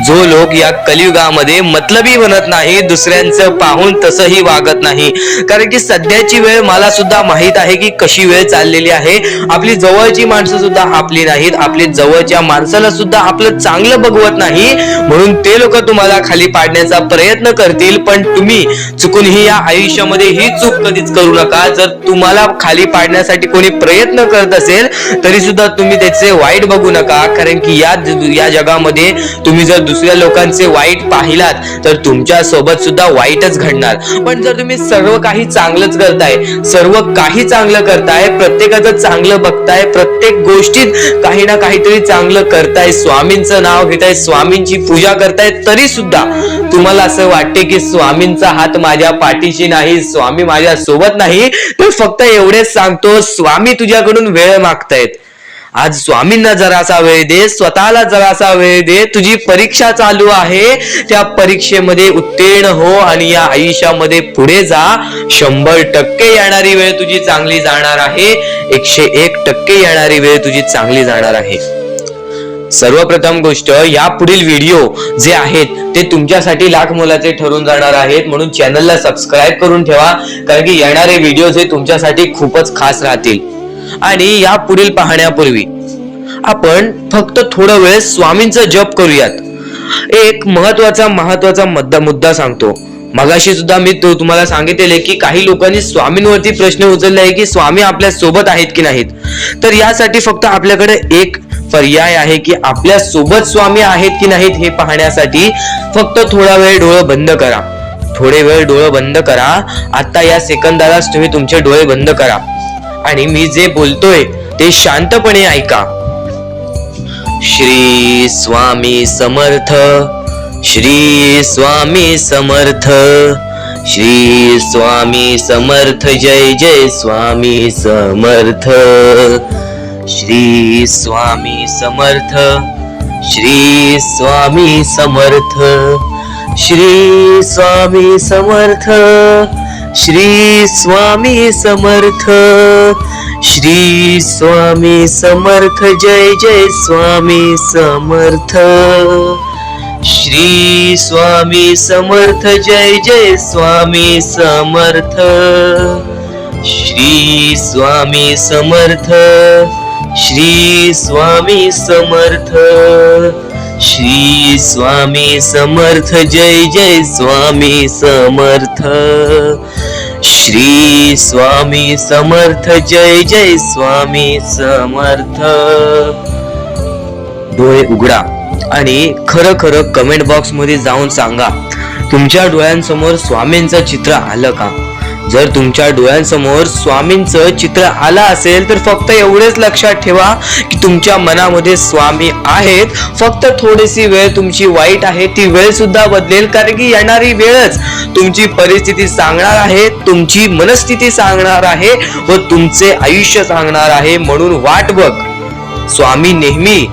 जो लोक या कलियुगामध्ये मतलबी बनत नाही, दुसऱ्यांचं पाहून तसंही वागत नाही. कारण की सध्याची वेळ मला सुद्धा माहित आहे की कशी वेळ चाललेली आहे. आपली जवळची माणसं सुद्धा आपली नाहीत, आपली जवळच्या माणसाला सुद्धा आपलं चांगलं बघवत नाही. म्हणून ते लोक तुम्हाला खाली पाडण्याचा प्रयत्न करतील, पण तुम्ही चुकूनही या आयुष्यामध्ये ही चूक कधीच करू नका. जर तुम्हाला खाली पाडण्यासाठी कोणी प्रयत्न करत असेल तरी सुद्धा तुम्ही त्याचे वाईट बघू नका. कारण की या जगामध्ये तुम्ही जर दुसऱ्या लोकांचे वाईट पाहिलात तर तुमच्या सोबत सुद्धा वाईटच घडणार. पण जर तुम्ही सर्व काही चांगलंच करताय, सर्व काही चांगलं करताय, प्रत्येकाचं चांगलं बघताय, प्रत्येक गोष्टीत काही ना काहीतरी चांगलं करताय, स्वामींचं नाव घेताय, स्वामींची पूजा करताय, तरी सुद्धा तुम्हाला असं वाटते की स्वामींचा हात माझ्या पाठीशी नाही, स्वामी माझ्या सोबत नाही, तर फक्त एवढेच सांगतो, स्वामी तुझ्याकडून वेळ मागतायत. आज स्वामींना जरासा वेळ दे, स्वतःला जरासा वेळ दे. तुझी परीक्षा चालू आहे, त्या परीक्षेमध्ये उत्तीर्ण हो आणि या आयुष्यामध्ये पुढे जा. 100% येणारी वेळ तुझी चांगली जाणार आहे, 101% येणारी वेळ तुझी चांगली जाणार आहे. सर्वप्रथम गोष्ट, या पुढील व्हिडिओ जे आहेत ते तुमच्यासाठी लाख मोलाचे ठरून जाणार आहेत. म्हणून चॅनलला सबस्क्राईब करून ठेवा, कारण की येणारे व्हिडिओ हे तुमच्यासाठी खूपच खास राहतील. आणि या पुढील पाहण्यापूर्वी आपण फक्त थोडा वेळ स्वामींचा जप करूयात. एक महत्वाचा मुद्दा सांगतो. मगाशी सुद्धा मी तुम्हाला सांगितले की काही लोकांनी स्वामींवरती प्रश्न उचलले आहे की स्वामी आपल्या सोबत आहेत की नाहीत. तर यासाठी फक्त आपल्याकडे एक पर्याय आहे की आपल्या सोबत स्वामी आहेत की नाहीत हे पाहण्यासाठी फक्त थोडा वेळ डोळे बंद करा थोडे वेळ डोळे बंद करा. आता या सेकंदालाच तुम्ही तुमचे डोळे बंद करा आणि मी जे बोलतोय ते शांतपणे ऐका. श्री स्वामी समर्थ, श्री स्वामी समर्थ, श्री स्वामी समर्थ, जय जय स्वामी समर्थ. श्री स्वामी समर्थ, श्री स्वामी समर्थ, श्री स्वामी समर्थ, श्री स्वामी समर्थ, श्री स्वामी समर्थ, जय जय स्वामी समर्थ. श्री स्वामी समर्थ, जय जय स्वामी समर्थ. श्री स्वामी समर्थ, श्री स्वामी समर्थ, श्री स्वामी समर्थ, जय जय स्वामी समर्थ. श्री स्वामी समर्थ, जय जय स्वामी समर्थ. डोळे उघडा आणि खरं खरं कमेंट बॉक्स मध्ये जाऊन सांगा, तुमच्या डोळ्यांसमोर स्वामींचं चित्र आलं का? जर तुमच्या डोळ्यांसमोर स्वामींचं चित्र आलं असेल तर फक्त एवढेच लक्षात ठेवा की तुमच्या मनामध्ये स्वामी आहेत. फक्त थोडीशी वेळ तुमची वाईट आहे, ती वेळ सुद्धा बदलेल, कारण की येणारी वेळच तुमची परिस्थिती सांगणार आहे, तुमची मनस्थिती सांगणार आहे व तुमचे आयुष्य सांगणार आहे. म्हणून वाट बघ, स्वामी नेहमी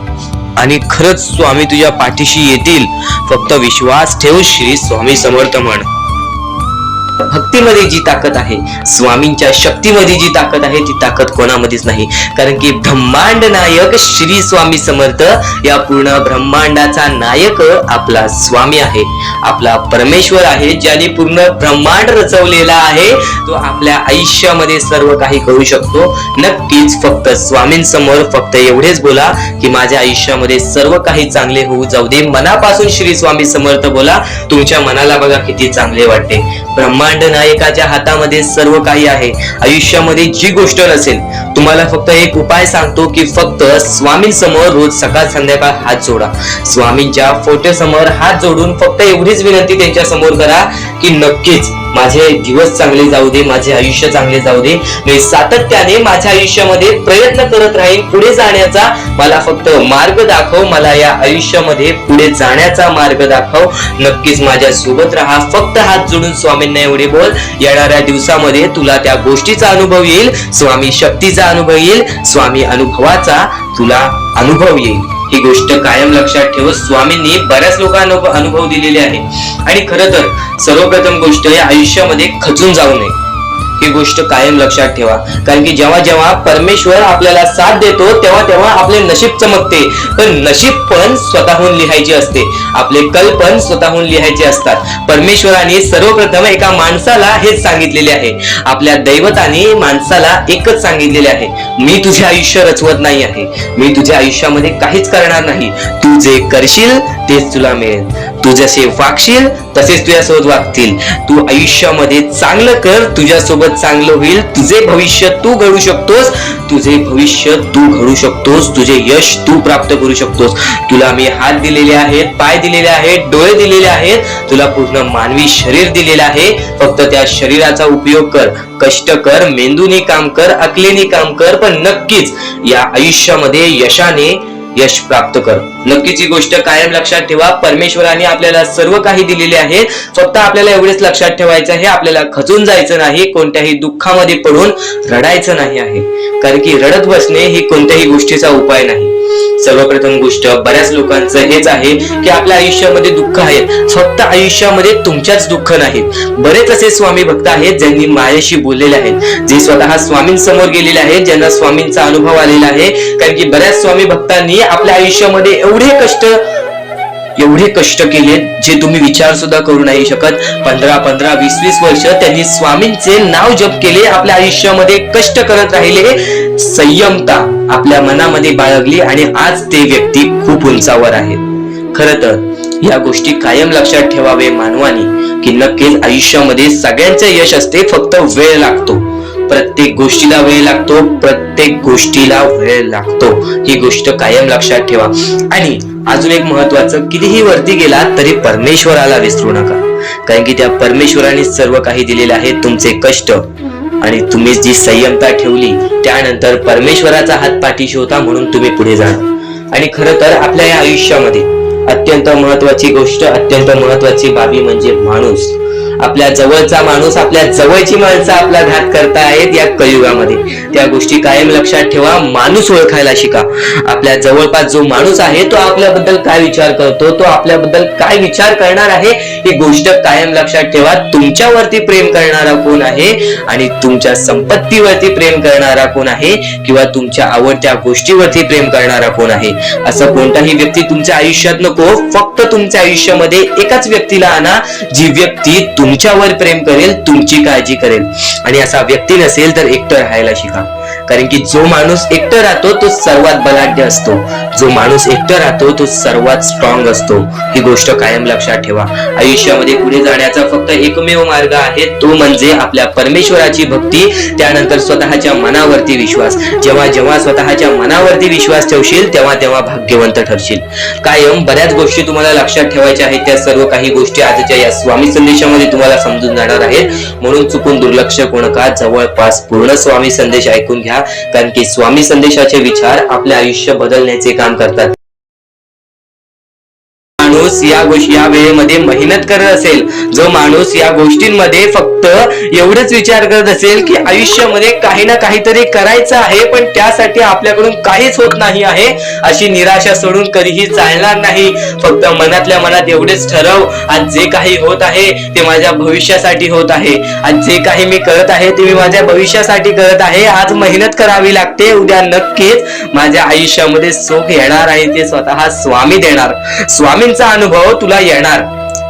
आणि खरंच स्वामी तुझ्या पाठीशी येतील. फक्त विश्वास ठेव. श्री स्वामी समर्थ म्हण. भक्तीमध्ये जी ताकद आहे, स्वामींच्या शक्तीमध्ये जी ताकद आहे, ती ताकद कोणामध्येच नाही. कारण की ब्रह्मांड नायक श्री स्वामी समर्थ, या पूर्ण ब्रह्मांडाचा नायक आपला स्वामी आहे, आपला परमेश्वर आहे, ज्याने पूर्ण ब्रह्मांड रचवलेला आहे. तो आपल्या आयुष्यामध्ये सर्व काही करू शकतो. नक्कीच फक्त स्वामींसमोर फक्त एवढेच बोला की माझ्या आयुष्यामध्ये सर्व काही चांगले होऊ जाऊ दे. मनापासून श्री स्वामी समर्थ बोला. तुमच्या मनाला बघा किती चांगले वाटते. ब्रह्मांड नायकाच्या हातामध्ये सर्व काही आहे. आयुष्यामध्ये जी गोष्ट नसेल, तुम्हाला फक्त एक उपाय सांगतो की फक्त स्वामींसमोर रोज सकाळ संध्याकाळ हात जोडा. स्वामींच्या फोटो समोर हात जोडून फक्त एवढीच विनंती त्यांच्या समोर करा की नक्कीच माझे दिवस चांगले जाऊ दे, माझे आयुष्य चांगले जाऊ दे. मी सातत्याने माझ्या आयुष्यामध्ये प्रयत्न करत राहीन पुढे जाण्याचा. मला फक्त मार्ग दाखव, मला या आयुष्यामध्ये पुढे जाण्याचा मार्ग दाखव. नक्कीच माझ्या सोबत राहा. फक्त हात जोडून स्वामींना एवढे बोल. येणाऱ्या दिवसामध्ये तुला त्या गोष्टीचा अनुभव येईल, स्वामी शक्तीचा अनुभव येईल, स्वामी अनुभवाचा तुला अनुभव येईल. ही गोष्ट कायम लक्षात ठेव. स्वामींनी बऱ्याच लोकांना अनुभव दिलेले आहे. आणि खरं तर सर्वप्रथम गोष्ट या आयुष्यामध्ये खचून जाऊ नये, ही गोष्ट कायम लक्षात ठेवा. कारण की जेव्हा जेव्हा परमेश्वर आपल्याला साथ देतो तेव्हा तेव्हा आपले नशीब चमकते. पण नशीब पण स्वतःहून लिहायचे असते, आपले कल पण स्वतःहून लिहायचे असतात. परमेश्वराने सर्वप्रथम एका माणसाला हेच सांगितलेले आहे, आपल्या दैवताने माणसाला एकच सांगितलेले आहे, मी तुझे आयुष्य रचवत नाही आहे, मी तुझ्या आयुष्यामध्ये काहीच करणार नाही. तू जे करशील तेच तुला मिळेल. तू जसे वागशील तसेच तुझ्यासोबत वागतील. तू आयुष्यामध्ये चांगलं कर, तुझ्यासोबत चांगलं होईल. तुझे भविष्य तू घडू शकतोस, तुझे भविष्य तू घडू शकतोस, तुझे यश तू प्राप्त करू शकतोस. तुला मी हात दिलेले आहेत, पाय दिलेले आहेत, डोळे दिलेले आहेत, तुला पूर्ण मानवी शरीर दिलेलं आहे. फक्त त्या शरीराचा उपयोग कर, कष्ट कर, मेंदूने काम कर, अकलेने काम कर, पण नक्कीच या आयुष्यामध्ये यशाने यश प्राप्त कर. नक्कीच ही गोष्ट कायम लक्षात ठेवा. परमेश्वराने आपल्याला सर्व काही दिलेले आहे. फक्त आपल्याला एवढेच लक्षात ठेवायचं आहे, आपल्याला खचून जायचं नाही, कोणत्याही दुःखामध्ये पडून रडायचं नाही आहे. कारण की रडत बसणे ही कोणत्याही गोष्टीचा उपाय नाही. सर्वप्रथम गोष्ट बऱ्याच लोकांचं हेच आहे की आपल्या आयुष्यामध्ये दुःख आहेत. फक्त आयुष्यामध्ये तुमच्याच दुःख नाहीत. बरेच असे स्वामी भक्त आहेत ज्यांनी माझ्याशी बोललेले आहेत, जे स्वतः स्वामींसमोर गेलेले आहेत, ज्यांना स्वामींचा अनुभव आलेला आहे. कारण की बऱ्याच स्वामी भक्तांनी आपल्या आयुष्यामध्ये एवढे कष्ट केले जे तुम्ही विचार सुद्धा करू नाही शकत. 15 20 वर्ष त्यांनी स्वामींचे नाव जप केले, आपल्या आयुष्यामध्ये कष्ट करत राहिले, संयमता आपल्या मनामध्ये बाळगली आणि आज ते व्यक्ती खूप उंचावर आहेत. खरं तर या गोष्टी कायम लक्षात ठेवावे मानवानी की नक्कीच आयुष्यामध्ये सगळ्यांचे यश असते, फक्त वेळ लागतो. प्रत्येक गोष्टीला वेळ लागतो, प्रत्येक गोष्टीला वेळ लागतो. ही गोष्ट कायम लक्षात ठेवा. आणि अजून एक महत्वाचं, कितीही वरती गेला तरी परमेश्वराला विसरू नका, कारण की त्या परमेश्वराने सर्व काही दिलेले आहे. तुमचे कष्ट आणि तुम्ही जी संयमता ठेवली, त्यानंतर परमेश्वराचा हात पाठीशी होता म्हणून तुम्ही पुढे जाणार. आणि खरं तर आपल्या या आयुष्यामध्ये अत्यंत महत्वाची गोष्ट, अत्यंत महत्वाची बाबी म्हणजे माणूस. आपल्या जवळचा माणूस, आपल्या जवळची माणसं आपला घात करतायत या कलियुगामध्ये. त्या गोष्टी कायम लक्षात ठेवा. माणूस ओळखायला शिका. आपल्या जवळपास जो माणूस आहे तो आपल्याबद्दल काय विचार करतो, तो आपल्याबद्दल काय विचार करणार आहे, ही गोष्ट कायम लक्षात ठेवा. तुमच्यावरती प्रेम करणारा कोण आहे आणि तुमच्या संपत्तीवरती प्रेम करणारा कोण आहे, किंवा तुमच्या आवडत्या गोष्टीवरती प्रेम करणारा कोण आहे, असं कोणताही व्यक्ती तुमच्या आयुष्यात नको. फक्त तुमच्या आयुष्यामध्ये एकाच व्यक्तीला आणा, जी व्यक्ती तुमच्यावर प्रेम करेल, तुमची काळजी करेल. आणि असा व्यक्ती नसेल तर एकटं राहायला शिका, कारण की जो माणूस एकटं राहतो तो सर्वात बलाढ्य असतो. जो माणूस एकटं राहतो तो सर्वात स्ट्रॉंग असतो. ही गोष्ट कायम लक्षात ठेवा. आयुष्यामध्ये पुढे जाण्याचा फक्त एकमेव मार्ग आहे, तो म्हणजे आपल्या परमेश्वराची भक्ती, त्यानंतर स्वतःच्या मनावरती विश्वास. जेव्हा जेव्हा स्वतःच्या मनावरती विश्वास ठेवशील तेव्हा तेव्हा भाग्यवंत ठरशील. कायम बऱ्याच गोष्टी तुम्हाला लक्षात ठेवायच्या आहेत. त्या सर्व काही गोष्टी आजच्या या स्वामी संदेशामध्ये तुम्हाला समजून जाणार आहेत, म्हणून चुकून दुर्लक्ष करू नका. जवळपास पूर्ण स्वामी संदेश ऐकून घ्या, कारण की स्वामी संदेशाचे विचार आपले आयुष्य बदलण्याचे काम करतात. माणूस या वेळेमध्ये मेहनत करत असेल, जो माणूस या गोष्टींमध्ये फक्त एवढंच विचार करत असेल की आयुष्यामध्ये काही ना काहीतरी करायचं आहे पण त्यासाठी आपल्याकडून काहीच होत नाही आहे, अशी निराशा सोडून कधीही चालणार नाही. फक्त मनातल्या मनात एवढेच ठरव, आज जे काही होत आहे ते माझ्या भविष्यासाठी होत आहे. आज जे काही मी करत आहे ते मी माझ्या भविष्यासाठी करत आहे. आज मेहनत करावी लागते, उद्या नक्कीच माझ्या आयुष्यामध्ये सुख येणार आणि ते स्वतः स्वामी देणार. स्वामींचा अनुभव तुला येणार.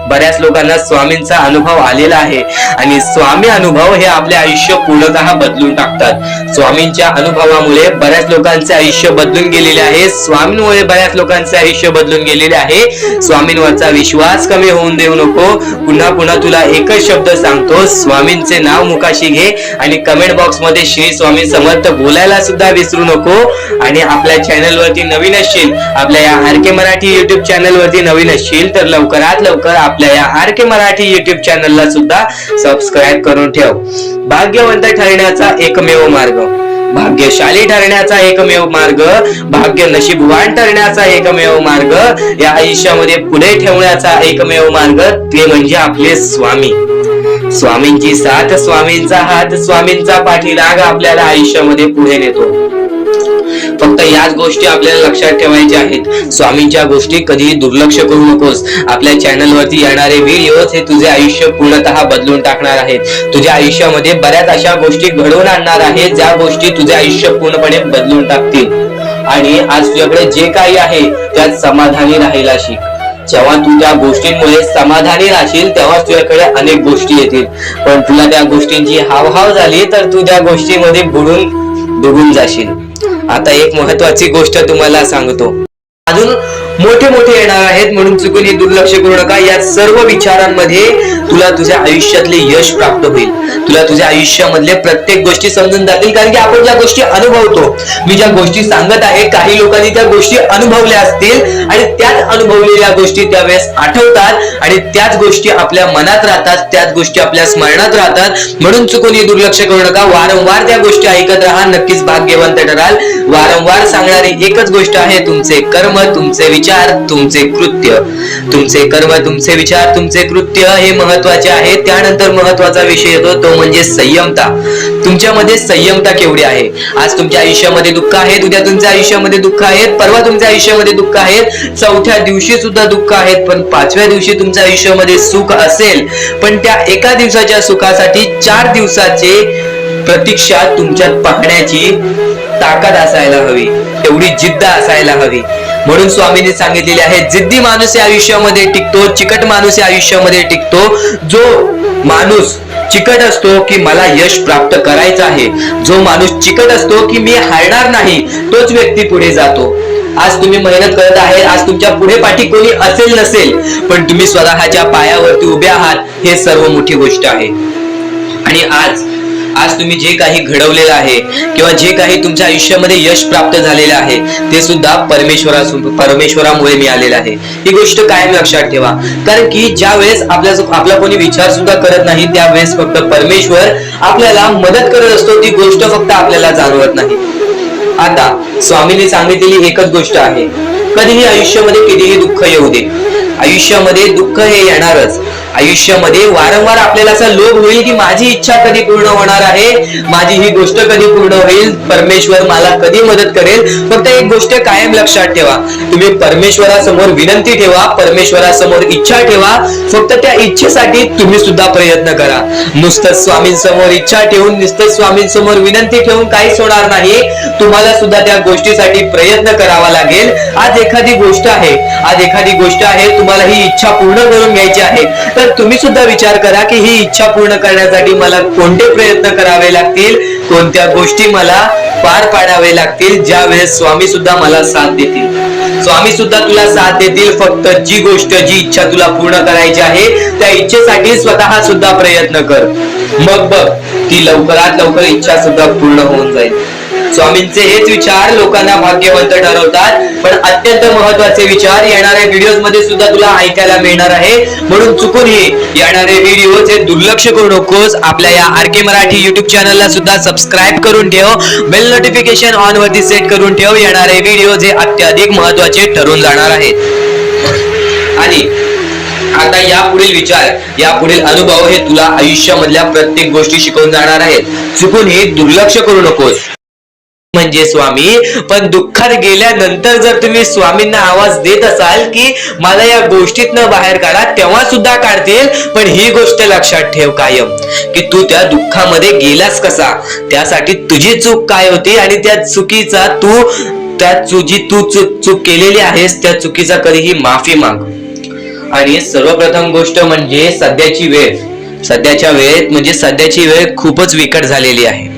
बऱ्याच लोकांना स्वामींचा अनुभव आलेला आहे आणि स्वामी अनुभव हे आपले आयुष्य पूर्णतः बदलून टाकतात. स्वामींच्या अनुभवामुळे बऱ्याच लोकांचे आयुष्य बदलून गेलेले आहे. स्वामींमुळे बऱ्याच लोकांचे आयुष्य बदलून गेलेले आहे. स्वामींवरचा विश्वास कमी होऊन देऊ नको. पुन्हा पुन्हा तुला एकच शब्द सांगतो, स्वामींचे नाव मुखाशी घे आणि कमेंट बॉक्स मध्ये श्री स्वामी समर्थ बोलायला सुद्धा विसरू नको. आणि आपल्या चॅनल वरती नवीन असशील, आपल्या या आर.के. मराठी युट्यूब चॅनल वरती नवीन असशील तर लवकरात लवकर आपल्या या आर.के. मराठी युट्यूब चॅनलला सुद्धा सबस्क्राईब करून ठेव. भाग्यवंत ठरण्याचा एकमेव मार्ग, भाग्यशाली ठरण्याचा एकमेव मार्ग, भाग्य नशीबवान ठरण्याचा एकमेव मार्ग, या आयुष्यामध्ये पुढे ठेवण्याचा एकमेव मार्ग ते म्हणजे आपले स्वामी. स्वामींची साथ, स्वामींचा हात, स्वामींचा पाठीराग आपल्याला आयुष्यामध्ये पुढे नेतो. फक्त याच गोष्टी आपल्याला लक्षात ठेवायच्या आहेत. स्वामींच्या गोष्टी कधीही दुर्लक्ष करू नकोस. आपल्या चॅनल वरती येणारे व्हिडिओज हे तुझे आयुष्य पूर्णतः बदलून टाकणार आहेत. तुझ्या आयुष्यामध्ये बऱ्याच अशा गोष्टी घडवून आणणार आहेत ज्या गोष्टी तुझे आयुष्य पूर्णपणे बदलून टाकतील. आणि आज तुझ्याकडे जे काही आहे त्यात समाधानी राहायला शिक. जेव्हा तू त्या गोष्टींमुळे समाधानी राहशील तेव्हा तुझ्याकडे अनेक गोष्टी येतील. पण तुला त्या गोष्टींची हावभाव झाली तर तू त्या गोष्टीमध्ये बुडून डुबून जाशील. आता एक महत्वाची गोष्ट तुम्हाला सांगतो, अजून मोठे मोठे येणार आहेत म्हणून चुकून दुर्लक्ष करू नका. या सर्व विचारांमध्ये तुला तुझ्या आयुष्यातले यश प्राप्त होईल. तुला तुझ्या आयुष्यामधले प्रत्येक गोष्टी समजून जातील, कारण की आपण ज्या गोष्टी अनुभवतो, मी ज्या गोष्टी सांगत आहे काही लोकांनी त्या गोष्टी अनुभवल्या असतील आणि त्याच अनुभवलेल्या गोष्टी त्यावेळेस आठवतात आणि त्याच गोष्टी आपल्या मनात राहतात, त्याच गोष्टी आपल्या स्मरणात राहतात. म्हणून चुकून दुर्लक्ष करू नका. वारंवार त्या गोष्टी ऐकत राहा, नक्कीच भाग्यवंत ठराल. वारंवार सांगणारी एकच गोष्ट आहे, तुमचे कर्म, तुमचे विचार, तुमचे कृत्य. तुमचे कर्म, तुमचे विचार, तुमचे कृत्य हे महत्वाचे आहे. त्यानंतर महत्वाचा विषय येतो तो म्हणजे संयमता. तुमच्यामध्ये संयमता केवढी आहे? आज तुमच्या आयुष्यामध्ये दुःख आहेत, उद्या तुमच्या आयुष्यामध्ये दुःख आहेत, परवा तुमच्या आयुष्यामध्ये दुःख आहेत, चौथ्या दिवशी सुद्धा दुःख आहेत, पण पाचव्या दिवशी तुमच्या आयुष्यामध्ये सुख असेल. पण त्या एका दिवसाच्या सुखासाठी 4 दिवसाचे प्रतीक्षा तुमच्यात पाहण्याची ताकद असायला हवी, एवढी जिद्द असायला हवी. म्हणून स्वामींनी सांगितलेले आहे, जिद्दी माणूस या आयुष्यामध्ये टिकतो, चिकट माणूस या आयुष्यामध्ये टिकतो. जो माणूस चिकट असतो की मला यश प्राप्त करायचं आहे, जो माणूस चिकट असतो की मी हारणार नाही, तोच व्यक्ती पुढे जातो. आज तुम्ही मेहनत करत आहे, आज तुमच्या पुढे पाठी कोणी असेल नसेल, पण तुम्ही स्वतःच्या पायावरती उभे आहात, हे सर्व मोठी गोष्ट आहे. आणि आज आज तुम्ही जे काही घडवलेलं आहे किंवा जे काही तुमच्या आयुष्यामध्ये यश प्राप्त झालेलं आहे ते सुद्धा परमेश्वरामुळे मिळालेलं आहे. ही गोष्ट कायम लक्षात ठेवा. कारण की ज्या वेळेस आपला कोणी विचार सुद्धा करत नाही त्यावेळेस फक्त परमेश्वर आपल्याला मदत करत असतो. ती गोष्ट फक्त आपल्याला जाणवत नाही. आता स्वामींनी सांगितलेली एकच गोष्ट आहे, कधीही आयुष्यामध्ये कितीही दुःख येऊ दे, आयुष्यामध्ये दुःख हे येणारच. आयुष्यामध्ये वारंवार आपल्याला असा लोभ होईल की माझी इच्छा कधी पूर्ण होणार आहे, माझी ही गोष्ट कधी पूर्ण होईल, परमेश्वर मला कधी मदत करेल. फक्त एक गोष्ट कायम लक्षात ठेवा, तुम्ही परमेश्वरासमोर विनंती ठेवा, परमेश्वरासमोर इच्छा ठेवा. फक्त त्या इच्छेसाठी तुम्ही सुद्धा प्रयत्न करा. नुसतं स्वामींसमोर इच्छा ठेवून, नुसतं स्वामींसमोर विनंती ठेवून काहीच होणार नाही. तुम्हाला सुद्धा त्या गोष्टीसाठी प्रयत्न करावा लागेल. आज एखादी गोष्ट आहे, तुम्हाला ही इच्छा पूर्ण करून घ्यायची आहे, तर तुम्ही सुद्धा विचार करा की ही इच्छा पूर्ण करण्यासाठी मला कोणते प्रयत्न करावे लागतील, कोणत्या गोष्टी मला पार पाडावे लागतील, ज्या वेळेस स्वामी सुद्धा मला साथ देतील. स्वामी सुद्धा तुला साथ देतील. फक्त जी इच्छा तुला पूर्ण करायची आहे त्या इच्छेसाठी स्वतः सुद्धा प्रयत्न कर. मग बघ ती लवकरात लवकर इच्छा सुद्धा पूर्ण होऊन जाईल. स्वामींचे हेच विचार लोकांना भाग्यवंत ठरवतात. पण अत्यंत महत्वाचे विचार येणाऱ्या व्हिडिओज मध्ये सुद्धा तुला ऐकायला मिळणार आहे. म्हणून चुकूनही येणारे व्हिडिओ हे दुर्लक्ष करू नकोस. आपल्या या RK मराठी युट्यूब चॅनलला सुद्धा सबस्क्राईब करून ठेव, बेल नोटिफिकेशन ऑन वरती सेट करून ठेव. येणारे व्हिडिओ हे अत्याधिक महत्वाचे ठरून जाणार आहेत. आणि आता यापुढील विचार, यापुढील अनुभव हे तुला आयुष्यामधल्या प्रत्येक गोष्टी शिकवून जाणार आहेत. चुकूनही दुर्लक्ष करू नकोस. म्हणजे स्वामी, पण दुःखात गेल्यानंतर जर तुम्ही स्वामींना आवाज देत असाल की मला या गोष्टीतनं बाहेर काढा, तेव्हा सुद्धा काढतील. पण ही गोष्ट लक्षात ठेव कायम की तू त्या दुःखामध्ये गेलास कसा, त्यासाठी तुझी चूक काय होती आणि त्या चुकीचा चूक केलेली आहेस त्या चुकीचा कधीही माफी माग. आणि सर्वप्रथम गोष्ट म्हणजे सध्याच्या वेळ खूपच विकट झालेली आहे.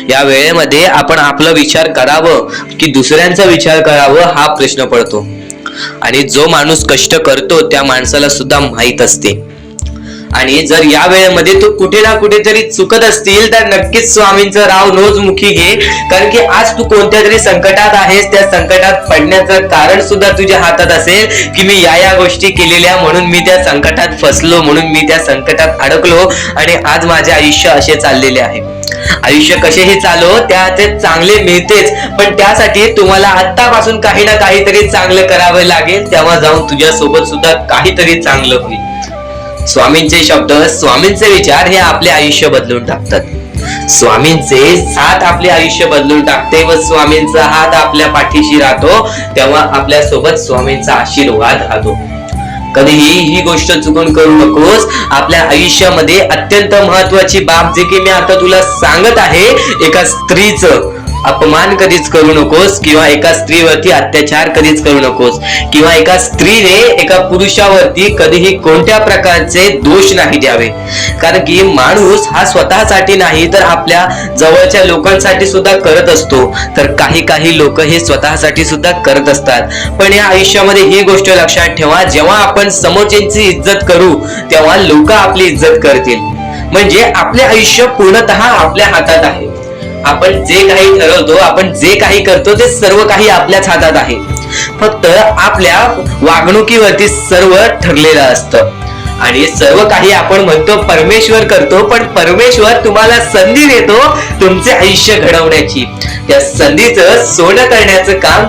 या वेळेमध्ये आपण आपला विचार करावं की दुसऱ्यांचा विचार करावं हा प्रश्न पडतो. आणि जो माणूस कष्ट करतो त्या माणसाला सुद्धा माहित असते. आणि जर या वेळेमध्ये तू कुठे ना कुठेतरी चुकत असतील तर नक्कीच स्वामींचं राव नोज मुखी घे. कारण की आज तू कोणत्या तरी संकटात आहेस, त्या संकटात पडण्याचं कारण सुद्धा तुझ्या हातात असेल की मी या गोष्टी केलेल्या म्हणून मी त्या संकटात फसलो, म्हणून मी त्या संकटात अडकलो आणि आज माझे आयुष्य असे चाललेले आहे. आयुष्य कसेही चालो त्याचे चांगले मिळतेच, पण त्यासाठी तुम्हाला आतापासून काही ना काहीतरी चांगलं करावं लागेल. तेव्हा जाऊन तुझ्या सोबत सुद्धा काहीतरी चांगलं होईल. स्वामींचे शब्द, स्वामींचे विचार हे आपले आयुष्य बदलून टाकतात. स्वामींचे साथ आपले आयुष्य बदलून टाकते व स्वामींचा हात आपल्या पाठीशी राहतो. तेव्हा आपल्या सोबत स्वामींचा आशीर्वाद राहतो. कधीही ही गोष्ट चुकून करू नकोस. आपल्या आयुष्यामध्ये अत्यंत महत्वाची बाब जे की मी आता तुला सांगत आहे, एका स्त्रीचं अपमान कधीच करू नकोस किंवा एका स्त्रीवरती अत्याचार कधीच करू नकोस किंवा एका स्त्रीने एका पुरुषावरती कधीही कोणत्या प्रकारचे दोष नाही द्यावे. कारण की माणूस हा स्वतःसाठी नाही तर आपल्या जवळच्या लोकांसाठी सुद्धा करत असतो. तर काही लोक हे स्वतःसाठी सुद्धा करत असतात. पण या आयुष्यामध्ये ही गोष्ट लक्षात ठेवा, जेव्हा आपण समोरच्यांची इज्जत करू तेव्हा लोक आपली इज्जत करतील. म्हणजे आपले आयुष्य पूर्णतः आपल्या हातात आहे. आपण जे काही ठरवतो, आपण जे काही करतो ते सर्व काही आपल्याच हातात आहे. फक्त आपल्या वागणुकीवरती सर्व ठरलेलं असतं. आणि सर्व काही आपण म्हणतो परमेश्वर करतो, पण परमेश्वर तुम्हाला संधी देतो तुमचे आयुष्य घडवण्याची. त्या संधीचं सोनं करण्याचं काम